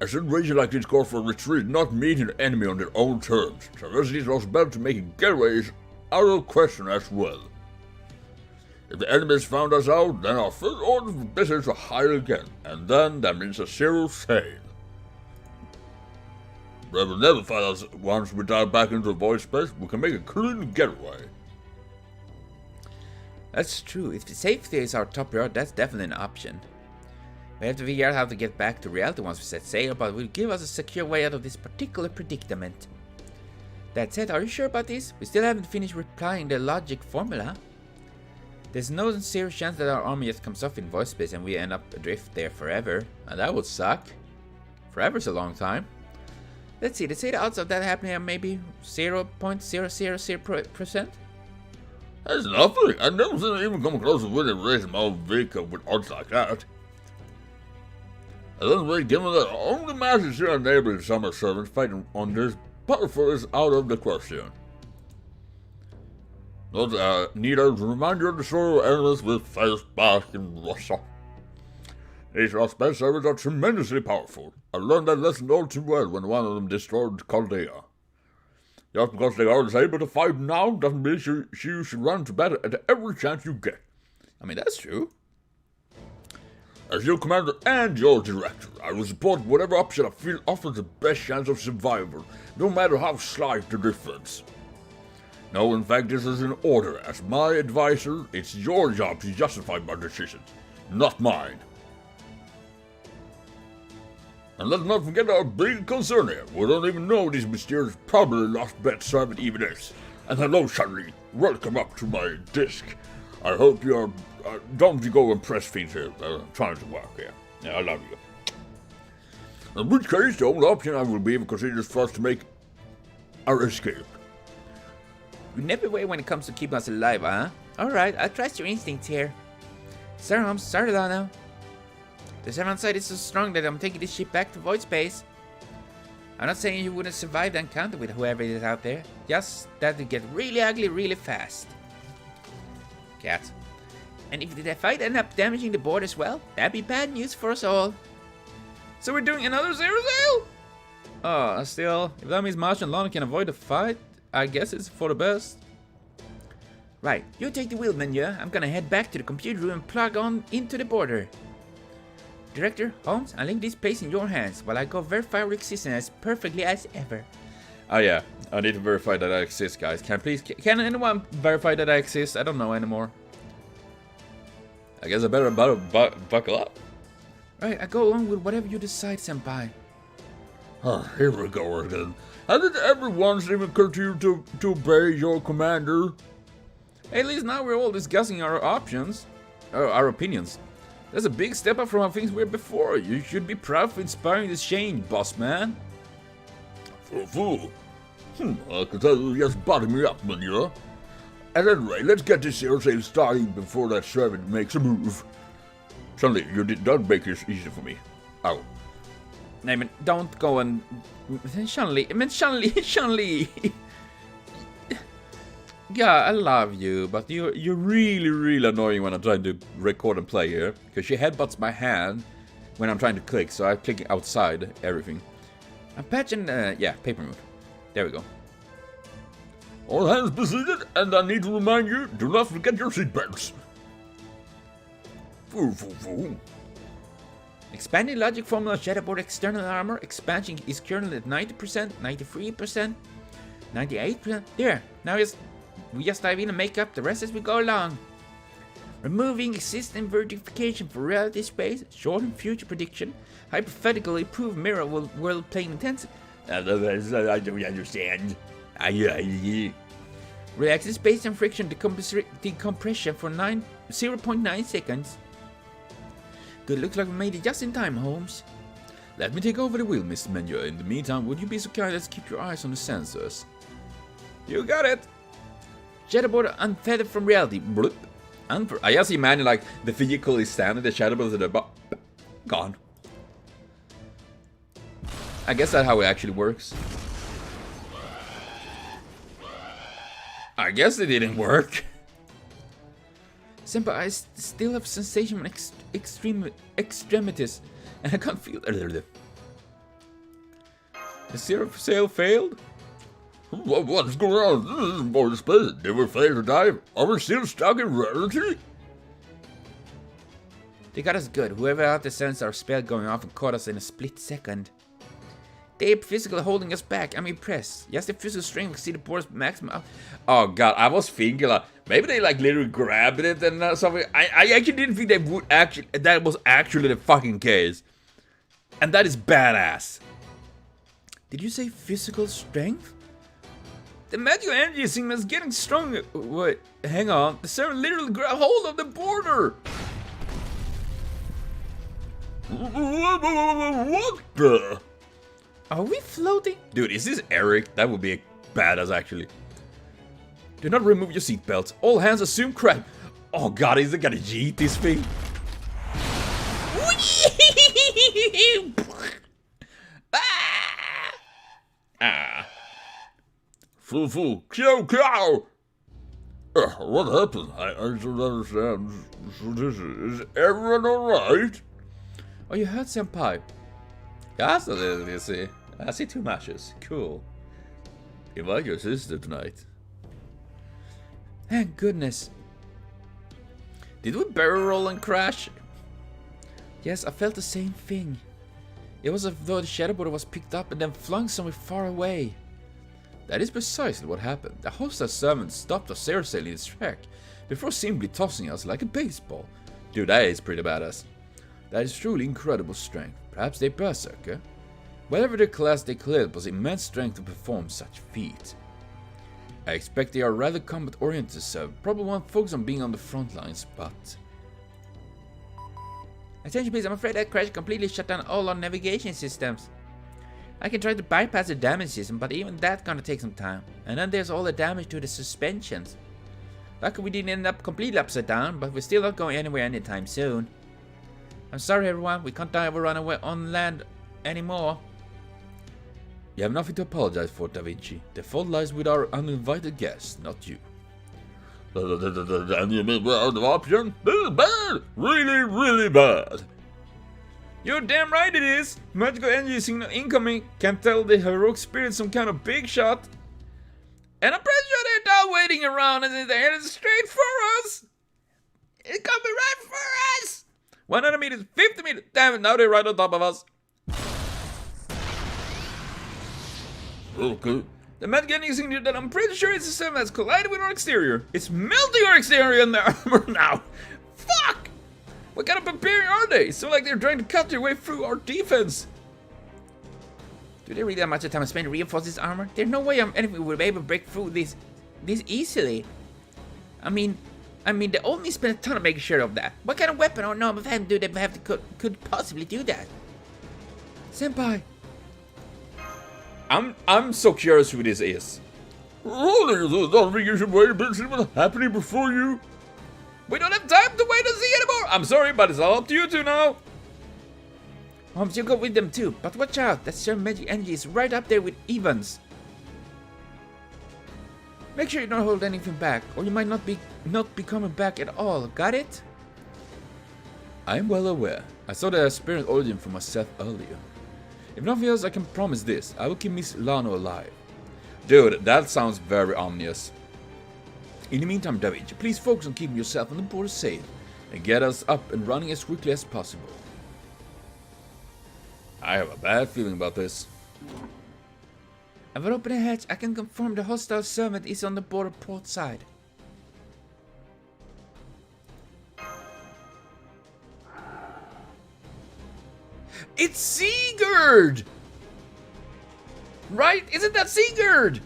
A situation like this calls for a retreat, not meeting the enemy on their own terms. Traversing Lostbelt to make a getaway is out of question as well. If the enemy has found us out, then our first order of business is to hide again, and then that means a zero sail. They will never find us once we dive back into the void space. We can make a clean getaway. That's true. If safety is our top priority, that's definitely an option. We have to figure out how to get back to reality once we set sail, but it will give us a secure way out of this particular predicament. That said, are you sure about this? We still haven't finished replying the logic formula. There's no serious chance that our army just comes off in void space and we end up adrift there forever. And that would suck. Forever's a long time. Let's see, they say the odds of that happening are maybe 0.000%. That's nothing. I've never seen it even come close to winning a race in my own vehicle with odds like that. At any rate, given that only masters here are neighboring summer servants fighting on this, powerful is out of the question. Not needed to remind you of the story of enemies we faced back in Russia. These Lostbelt servants are tremendously powerful. I learned that lesson all too well when one of them destroyed Chaldea. Just because they are able to fight now doesn't mean you should run to battle at every chance you get. I mean, that's true. As your commander and your director, I will support whatever option I feel offers the best chance of survival, no matter how slight the difference. No, in fact, this is an order. As my advisor, it's your job to justify my decisions, not mine. And let's not forget our big concern here. We don't even know this mysterious, probably Lostbelt servant even is. And hello, Charlie. Welcome up to my disc. I hope you're... don't you go and press things here. I'm trying to work here. Yeah, I love you. In which case, the only option I will be able to consider is for us to make our escape. You never wait when it comes to keeping us alive, huh? Alright, I'll trust your instincts here. Sir, I'm started on now. The servant side is so strong that I'm taking this ship back to void space. I'm not saying you wouldn't survive the encounter with whoever it is out there. Just that it get really ugly really fast. Cat. And if the fight end up damaging the board as well, that'd be bad news for us all. So we're doing another zero sail? Oh, still, if that means Marsh and Lana can avoid the fight, I guess it's for the best. Right, you take the wheel, Menu. I'm gonna head back to the computer room and plug on into the border. Director, Holmes, I'll leave this place in your hands while I go verify our existence as perfectly as ever. Oh yeah, I need to verify that I exist, guys. Can anyone verify that I exist? I don't know anymore. I guess I better buckle up. Right, I go along with whatever you decide, Senpai. Here we go again. How did everyone seem occur to you to obey your commander? Hey, at least now we're all discussing our options. Our opinions. That's a big step up from how things were before. You should be proud for inspiring this change, boss man. Fool. I can tell you just butting me up, Manure. At any rate, let's get this zero sail started before that servant makes a move. Suddenly, you don't make this easy for me. Ow. Nej men, don't go and... Chun-Li, men Chun-Li! Yeah, I love you, but you're really annoying when I'm trying to record and play here. Because she headbutts my hand when I'm trying to click, so I'm clicking outside everything. I'm patching, yeah, paper move. There we go. All hands be seated, and I need to remind you, do not forget your seatbelts. Foo. Expanding logic formula Shatterboard external armor. Expansion is currently at 90%, 93%, 98%. There, now we just dive in and make up the rest as we go along. Removing existing verification for reality space, shorten future prediction, hypothetically improve mirror world plane intensity. I don't understand. Relaxes space and friction decompression for 0.9 seconds. Good, looks like we made it just in time, Holmes. Let me take over the wheel, Mr. Menua. In the meantime, would you be so kind as to keep your eyes on the sensors? You got it! Shatterboard unfeathered from reality. Bloop. I just imagine like the vehicle is standing, the Shatterboard is gone. I guess that's how it actually works. I guess it didn't work. Senpai, I still have sensation on extremities, and I can't feel it. The zero sail failed? What's going on? This is more space. Never failed to dive. Are we still stuck in reality? They got us good. Whoever had the sense our spell going off and caught us in a split second. They're physically holding us back. I'm impressed. Yes, the physical strength exceed the board's maximum. Oh god, I was thinking like maybe they like literally grabbed it and something. I actually didn't think they would actually. That was actually the fucking case, and that is badass. Did you say physical strength? The magical energy signal is getting stronger. Wait, hang on. The server literally grabbed hold of the border. What the? Are we floating? Dude, is this Eric? That would be badass, actually. Do not remove your seatbelts. All hands assume crab. Oh god, is it gonna yeet this thing? Foo. Cow. What happened? I don't understand. Is everyone alright? Oh, you heard Senpai? That's a little bit, see. I see 2 matches. Cool. Invite your sister tonight. Thank goodness. Did we barrel roll and crash? Yes, I felt the same thing. It was as though the Shatterboard was picked up and then flung somewhere far away. That is precisely what happened. The hostile servant stopped us seriously in its track before simply tossing us like a baseball. Dude, that is pretty badass. That is truly incredible strength. Perhaps they berserker? Whatever the class they cleared was immense strength to perform such feat. I expect they are rather combat oriented, so probably won't focus on being on the front lines, but... Attention please, I'm afraid that crash completely shut down all our navigation systems. I can try to bypass the damage system, but even that's gonna take some time. And then there's all the damage to the suspensions. Luckily we didn't end up completely upside down, but we're still not going anywhere anytime soon. I'm sorry everyone, we can't dive or run away on land anymore. You have nothing to apologize for, Da Vinci. The fault lies with our uninvited guests, not you. And you mean we're out of option? This is bad! Really bad! You're damn right it is! Magical energy signal incoming. Can't tell the heroic spirit some kind of big shot. And I'm pretty sure they're not waiting around and they're headed straight for us! It's coming right for us! 100 meters, 50 meters. Damn it, now they're right on top of us. Okay. The magic energy signal that I'm pretty sure it's the system that's collided with our exterior. It's melting our exterior in the armor now. Fuck! What kind of barbarian are they? So like they're trying to cut their way through our defense. Do they really have much time to spend to reinforce this armor? There's no way anyone would be able to break through this easily. I mean, they only spent a ton of making sure of that. What kind of weapon or normal fan do they have to could possibly do that? Senpai. I'm so curious who this is. Really? Don't think you should wait a bit to see what's happening before you... We don't have time to wait and see anymore! I'm sorry, but it's all up to you two now! Holmes, you go with them too, but watch out, that Serum magic energy is right up there with Evans. Make sure you don't hold anything back, or you might not be coming back at all, got it? I am well aware. I saw the spirit origin for myself earlier. If nothing else, I can promise this. I will keep Miss Lano alive. Dude, that sounds very ominous. In the meantime, Da Vinci, please focus on keeping yourself on the border safe and get us up and running as quickly as possible. I have a bad feeling about this. I will open the hatch. I can confirm the hostile servant is on the border port side. It's Sigurd! Right? Isn't that Sigurd?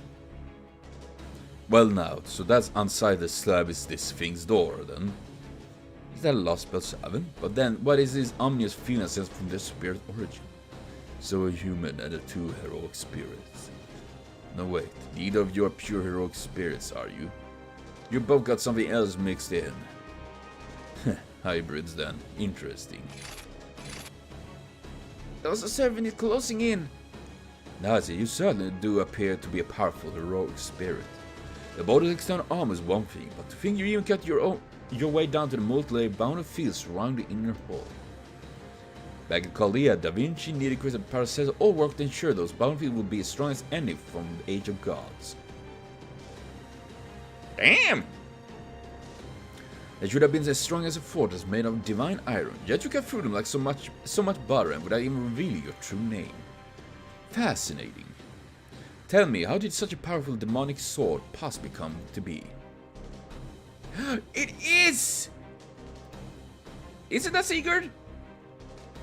Well now, so that's inside the slab is this thing's door then. Is that a Lostbelt 7? But then, what is this ominous feeling sense from the spirit origin? So a human and a two heroic spirits. No wait, neither of you are pure heroic spirits, are you? You both got something else mixed in. Hybrids then, interesting. Those servant is closing in. Nazi, you certainly do appear to be a powerful heroic spirit. The body's external armor is one thing, but to think you even cut your way down to the multi-layer bounded field surrounding the inner hull. Back in Chaldea, Da Vinci needed Chris and Paracelsus all worked to ensure those bounded fields would be as strong as any from the Age of Gods. Damn! They should have been as strong as a fortress made of divine iron, yet you cut through them like so much butter and without even revealing your true name. Fascinating. Tell me, how did such a powerful demonic sword possibly come to be? It is! Isn't that Sigurd?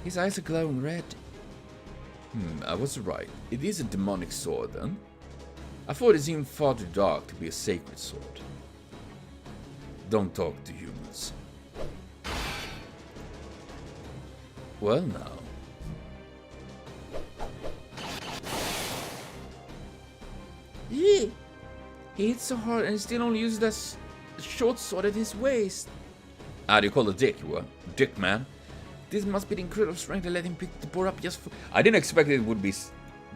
His eyes are glowing red. I was right. It is a demonic sword then. I thought it seemed far too dark to be a sacred sword. Don't talk to humans. Well now. He hits so hard and he still only uses that short sword at his waist. Ah, do you call it dick, what? Dick man? This must be the incredible strength to let him pick the boar up just for... I didn't expect it would be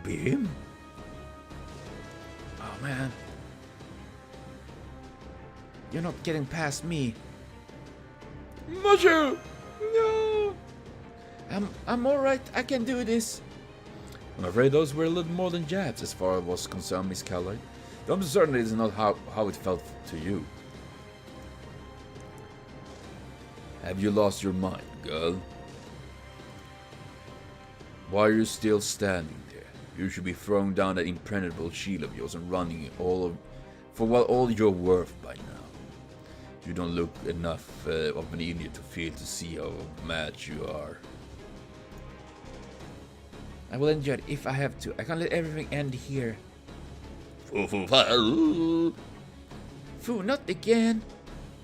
him. Oh man. You're not getting past me. Mushu! No! I'm alright, I can do this. I'm afraid those were a little more than jabs as far as was concerned, Miss Callard. Though I'm certain it is not how it felt to you. Have you lost your mind, girl? Why are you still standing there? You should be throwing down that impenetrable shield of yours and running for all you're worth by now. You don't look enough of an idiot to fail to see how mad you are. I will endure it if I have to. I can't let everything end here. Foo, not again.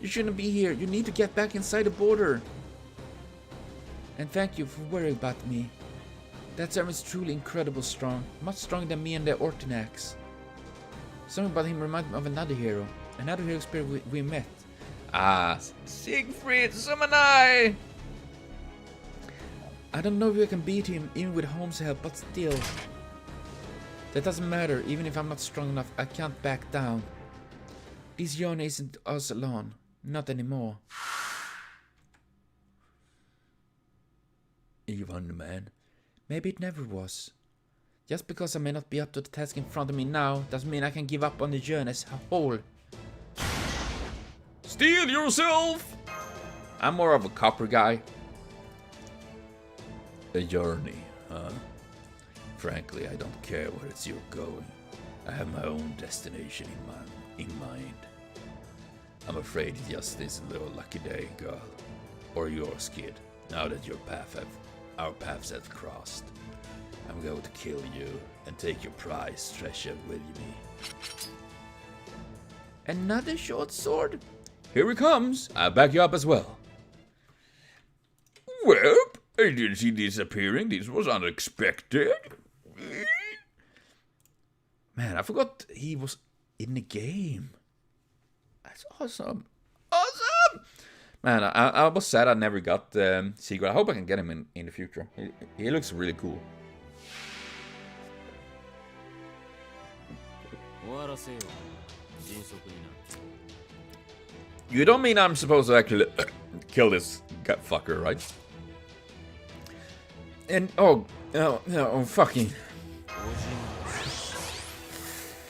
You shouldn't be here. You need to get back inside the border. And thank you for worrying about me. That servant is truly incredibly strong. Much stronger than me and the Orthonax. Something about him reminds me of another hero. Another hero spirit we met. Ah, Siegfried, summon I don't know if I can beat him, even with Holmes' help, but still. That doesn't matter, even if I'm not strong enough, I can't back down. This journey isn't us alone. Not anymore. Even man. Maybe it never was. Just because I may not be up to the task in front of me now, doesn't mean I can give up on the journey as a whole. Steel yourself! I'm more of a copper guy. A journey, huh? Frankly, I don't care where it's you're going. I have my own destination in mind. I'm afraid it just isn't your lucky day, girl. Or yours, kid. Now that our paths have crossed. I'm going to kill you and take your prized treasure with me. Another short sword? Here he comes. I'll back you up as well. well, I didn't see this appearing. This was unexpected. Man, I forgot he was in the game. That's awesome. Awesome! Man, I was sad I never got Sigurd. I hope I can get him in the future. He looks really cool. You don't mean I'm supposed to actually kill this fucker, right? And oh fucking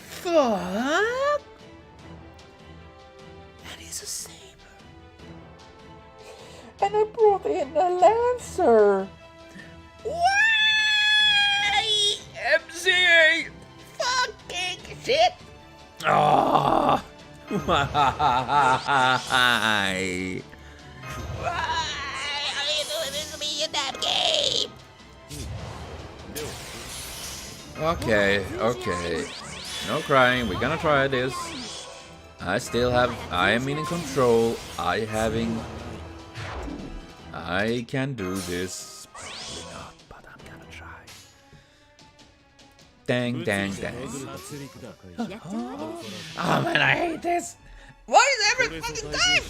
fuck! That is a saber, and I brought in a lancer. Why, MCA? Fucking shit! Ah! Why are you doing this to me, you damn game? Okay. No crying, we're gonna try this. I am in control. I can do this. Probably not, but I'm gonna try. Dang. Oh man, I hate this. Why is every fucking time?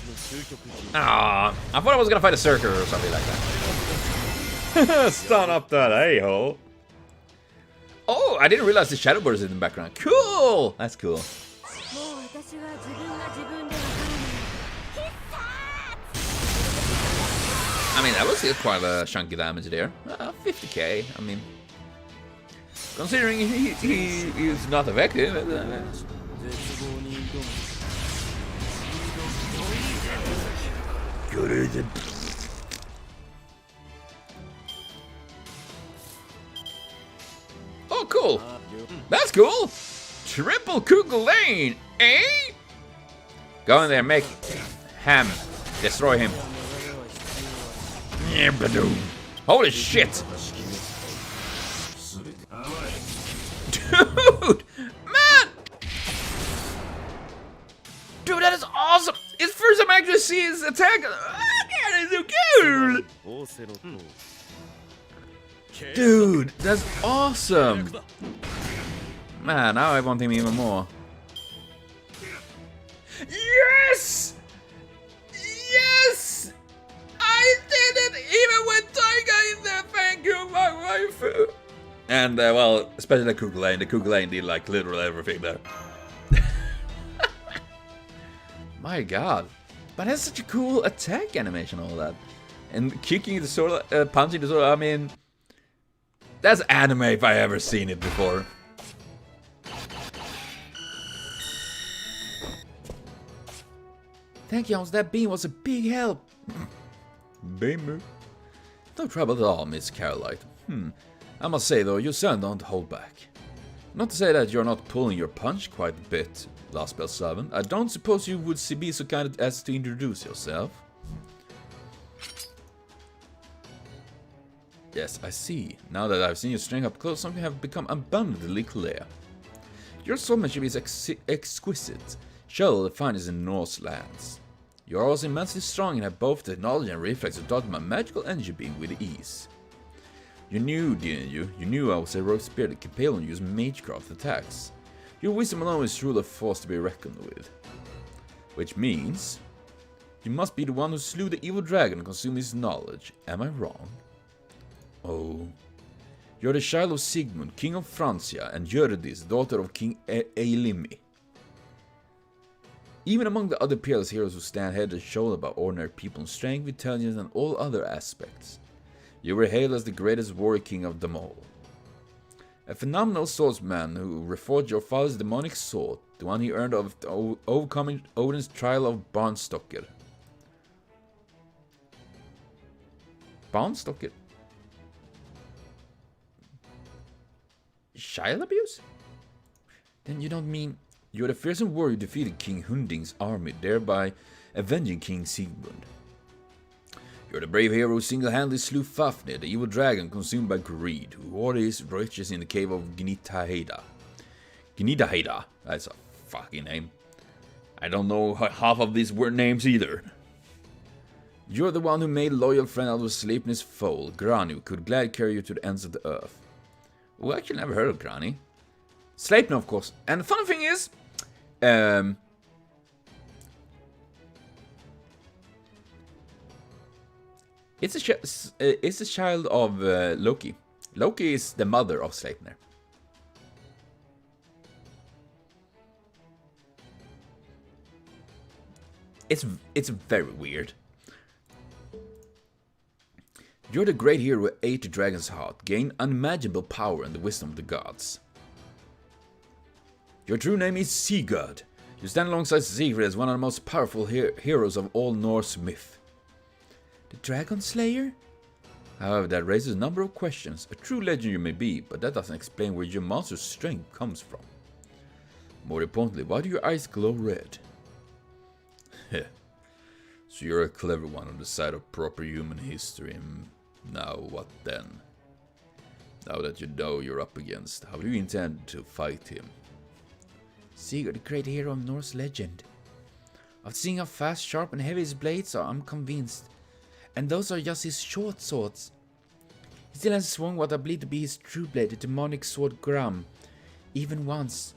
Ah, I thought I was gonna fight a Circer or something like that. Stun up that a-hole. Oh, I didn't realize the shadow bird is in the background. Cool! That's cool. I mean, that was quite a chunky damage there. 50k, I mean... Considering he is not effective. Good. Oh, cool. That's cool. Triple Kugel Lane, eh? Go in there, make ham. Destroy him. Holy shit. Dude! Man! Dude, that is awesome! It's the first time I actually see his attack. That is so cool! Dude, that's awesome! Man, now I want him even more. Yes! Yes! I did it! Even with Taiga in there, thank you, my wife! And, well, especially the Kugel Lane. The Kugel Lane did, like, literally everything there. My god. But that's such a cool attack animation, all that. And kicking the sword, punching the sword, I mean... That's anime if I ever seen it before. Thank you, Hans. That beam was a big help. Beamer. No trouble at all, Miss Carolite. I must say though, you son don't hold back. Not to say that you're not pulling your punch quite a bit, Lostbelt servant. I don't suppose you would be so kind as to introduce yourself. Yes, I see. Now that I've seen your strength up close, something have become abundantly clear. Your swordsmanship is exquisite, surely the finest in Norse lands. You are also immensely strong and have both the knowledge and reflex to dodge my magical energy beam with ease. You knew, didn't you? You knew I was a rogue spirit that capable of using magecraft attacks. Your wisdom alone is truly a force to be reckoned with. Which means... you must be the one who slew the evil dragon and consumed his knowledge. Am I wrong? Oh. You're the child of Sigmund, king of Francia, and Gördis, daughter of King Eilimi. Even among the other peerless heroes who stand head and shoulder by ordinary people in strength, intelligence, and all other aspects, you were hailed as the greatest warrior king of them all. A phenomenal swordsman who reforged your father's demonic sword, the one he earned of overcoming Odin's trial of Barnstokker. Barnstokker? Child abuse? Then you don't mean... you're the fearsome warrior who defeated King Hunding's army, thereby avenging King Sigurd. You're the brave hero who single-handedly slew Fafnir, the evil dragon consumed by greed, who hoarded his riches in the cave of Gnitaheida. Gnitaheida, that's a fucking name. I don't know half of these word names either. You're the one who made a loyal friend out of a sleepless foe, Grani, who could gladly carry you to the ends of the earth. Oh, I actually never heard of Grani. Sleipnir, of course. And the fun thing is... It's a child of Loki. Loki is the mother of Sleipnir. It's very weird. You're the great hero who ate the dragon's heart, gained unimaginable power and the wisdom of the gods. Your true name is Sigurd. You stand alongside Sigurd as one of the most powerful heroes of all Norse myth. The Dragon Slayer? However, that raises a number of questions. A true legend you may be, but that doesn't explain where your monster's strength comes from. More importantly, why do your eyes glow red? Heh. So you're a clever one on the side of proper human history. Now what then? Now that you know you're up against, how do you intend to fight him? Sigurd, the great hero of Norse legend. After seeing how fast, sharp and heavy his blades are, I'm convinced. And those are just his short swords. He still hasn't swung what I believe to be his true blade, the demonic sword Gram. Even once.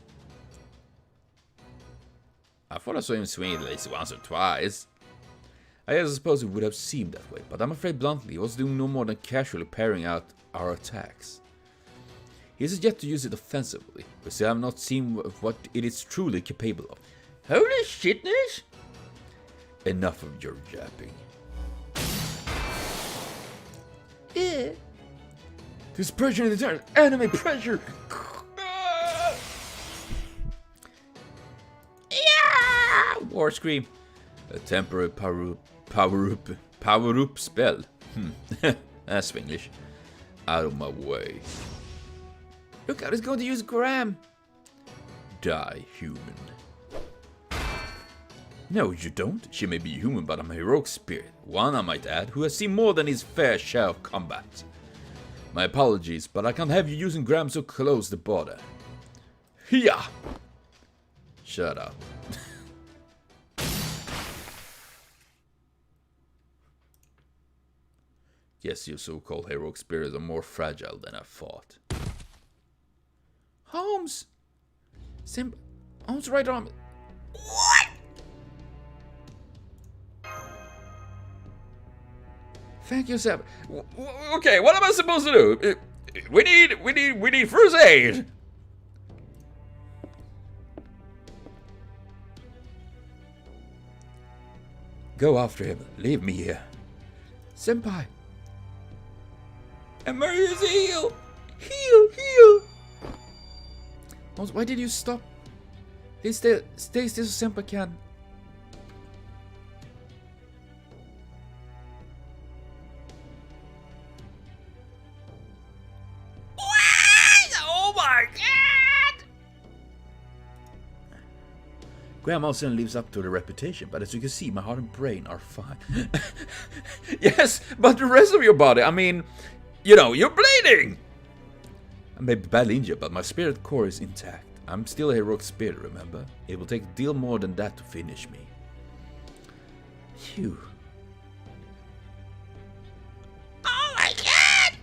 I thought I saw him swing it at least once or twice. I suppose it would have seemed that way, but I'm afraid bluntly he was doing no more than casually parrying out our attacks. He has yet to use it offensively, but still I have not seen what it is truly capable of. Holy shitness! Enough of your yapping. Yeah. This pressure in the turn, enemy pressure! Yeah! War scream. A temporary power up spell. That's English. Out of my way. Look out, he's going to use Gram. Die, human. No, you don't. She may be human, but I'm a heroic spirit. One, I might add, who has seen more than his fair share of combat. My apologies, but I can't have you using Gram so close to the border. Hiya! Shut up. Yes, your so-called heroic spirits are more fragile than I thought. Holmes! Holmes' right arm. What? Thank you, Seb. Okay, what am I supposed to do? We need first aid. Go after him. Leave me here. Senpai. Emergency heal! Heal! Holmes, why did you stop? Please stay still so Senpai can. What? Oh my god! Graham also lives up to the reputation, but as you can see, my heart and brain are fine. Yes, but the rest of your body, I mean, you know, you're bleeding! I may be badly injured, but my spirit core is intact. I'm still a heroic spirit, remember? It will take a deal more than that to finish me. Phew. Oh my god!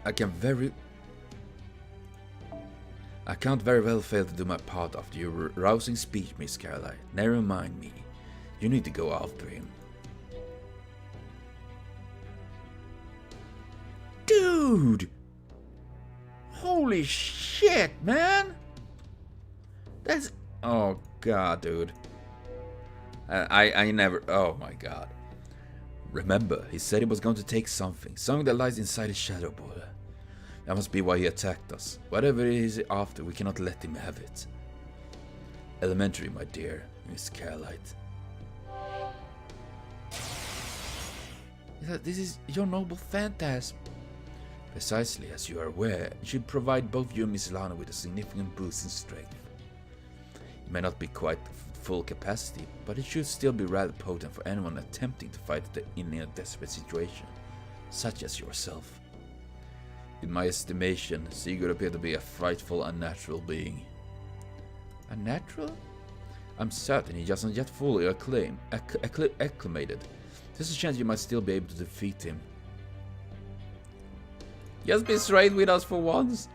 I can't very well fail to do my part after your rousing speech, Miss Caroline. Never mind me. You need to go after him. Dude! Holy shit, man! That's... Oh god, dude. I never... Oh my god. Remember, he said he was going to take something that lies inside his shadow border. That must be why he attacked us. Whatever it is after, we cannot let him have it. Elementary, my dear, Miss Caroline. This is your noble phantasm. Precisely, as you are aware, it should provide both you and Miss Lana with a significant boost in strength. It may not be quite full capacity, but it should still be rather potent for anyone attempting to fight in a desperate situation, such as yourself. In my estimation, Sigurd appeared to be a frightful, unnatural being. Unnatural? I'm certain he hasn't yet fully acclimated. There's a chance you might still be able to defeat him. Just be straight with us for once.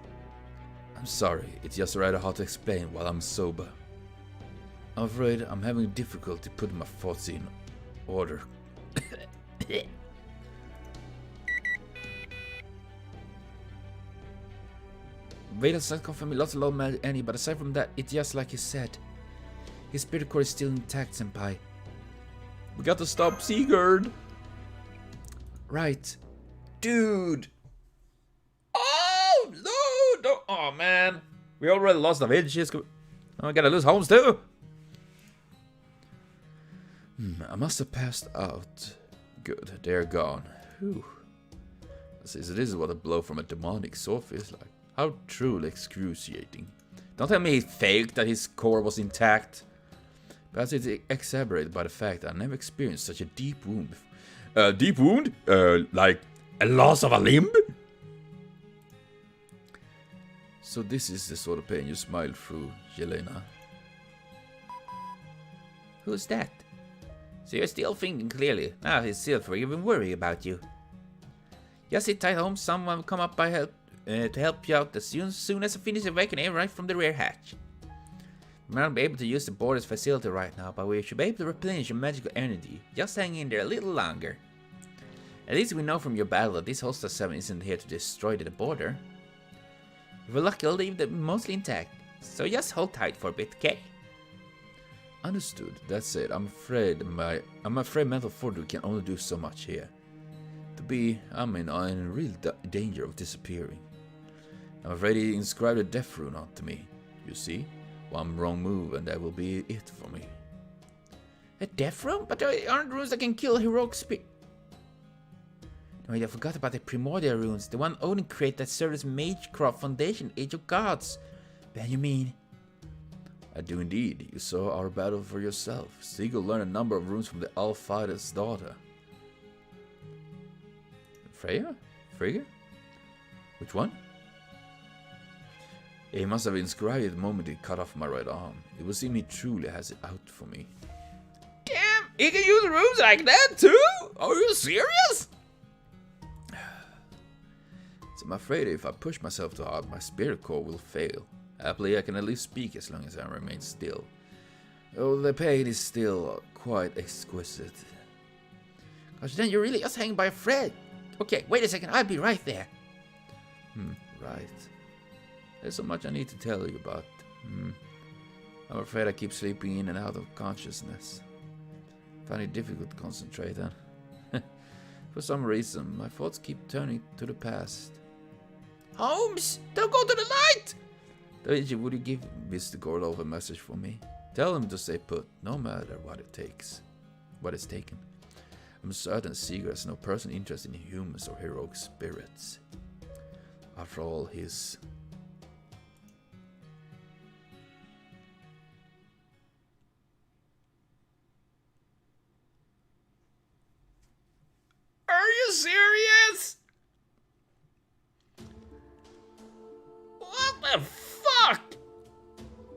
I'm sorry, it's just rather hard to explain while I'm sober. I'm afraid I'm having difficulty putting my thoughts in order Vadel's not confirmed me lots of low any, but aside from that, it's just like he said. His spirit core is still intact, senpai. We got to stop Sigurd. Right. Dude. Oh, no. Oh, man. We already lost the villages. Oh, we gotta lose Holmes, too. I must have passed out. Good, they're gone. Whew. So this is what a blow from a demonic sword feels like. How truly excruciating. Don't tell me he faked that his core was intact. Perhaps it's exacerbated by the fact that I never experienced such a deep wound before. Deep wound? Like a loss of a limb? So this is the sort of pain you smile through, Yelena. Who's that? So you're still thinking clearly. Now he's still even worried about you. Just sit tight, Holmes. Someone will come up by help to help you out as soon as I finish awakening right from the rear hatch. We might not be able to use the border's facility right now, but we should be able to replenish your magical energy. Just hang in there a little longer. At least we know from your battle that this Hostile 7 isn't here to destroy the border. If we're lucky, I'll leave them mostly intact. So just hold tight for a bit, okay? Understood. That's it. I'm afraid mental fortitude can only do so much here. I'm in real danger of disappearing. I'm afraid he inscribed a death rune onto me. You see? One wrong move and that will be it for me. A death rune? But there aren't runes that can kill heroic spirit. No, I forgot about the primordial runes. The one Odin created that served as Magecraft Foundation, Age of Gods. Ben, you mean? I do indeed. You saw our battle for yourself. Sigurd learned a number of runes from the Allfather's daughter. Freya? Frigga? Which one? He must have inscribed it the moment he cut off my right arm. It would seem he truly has it out for me. Damn! He can use runes like that too? Are you serious? So I'm afraid if I push myself too hard, my spirit core will fail. Happily, I can at least speak as long as I remain still. Oh, the pain is still quite exquisite. Gosh, then you're really just hanging by a thread. Okay, wait a second, I'll be right there. Right. There's so much I need to tell you about. I'm afraid I keep sleeping in and out of consciousness. Find it difficult to concentrate on. For some reason, my thoughts keep turning to the past. Holmes, don't go to the light! Luigi, would you give Mr. Gorlov a message for me? Tell him to stay put, no matter what it takes. What is taken. I'm certain Sigurd has no personal interest in humans or heroic spirits. After all, his... Are you serious? What the fuck?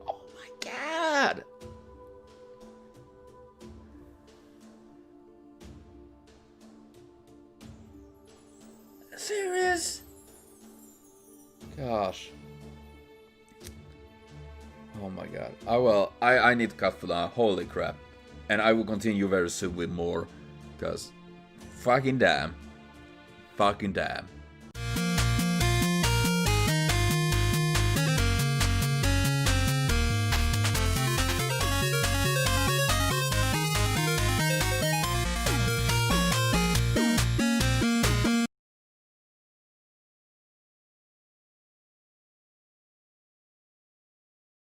Oh my god. Serious? Gosh. Oh my god. I need to cut for that. Holy crap. And I will continue very soon with more. Because fucking damn. Fucking damn.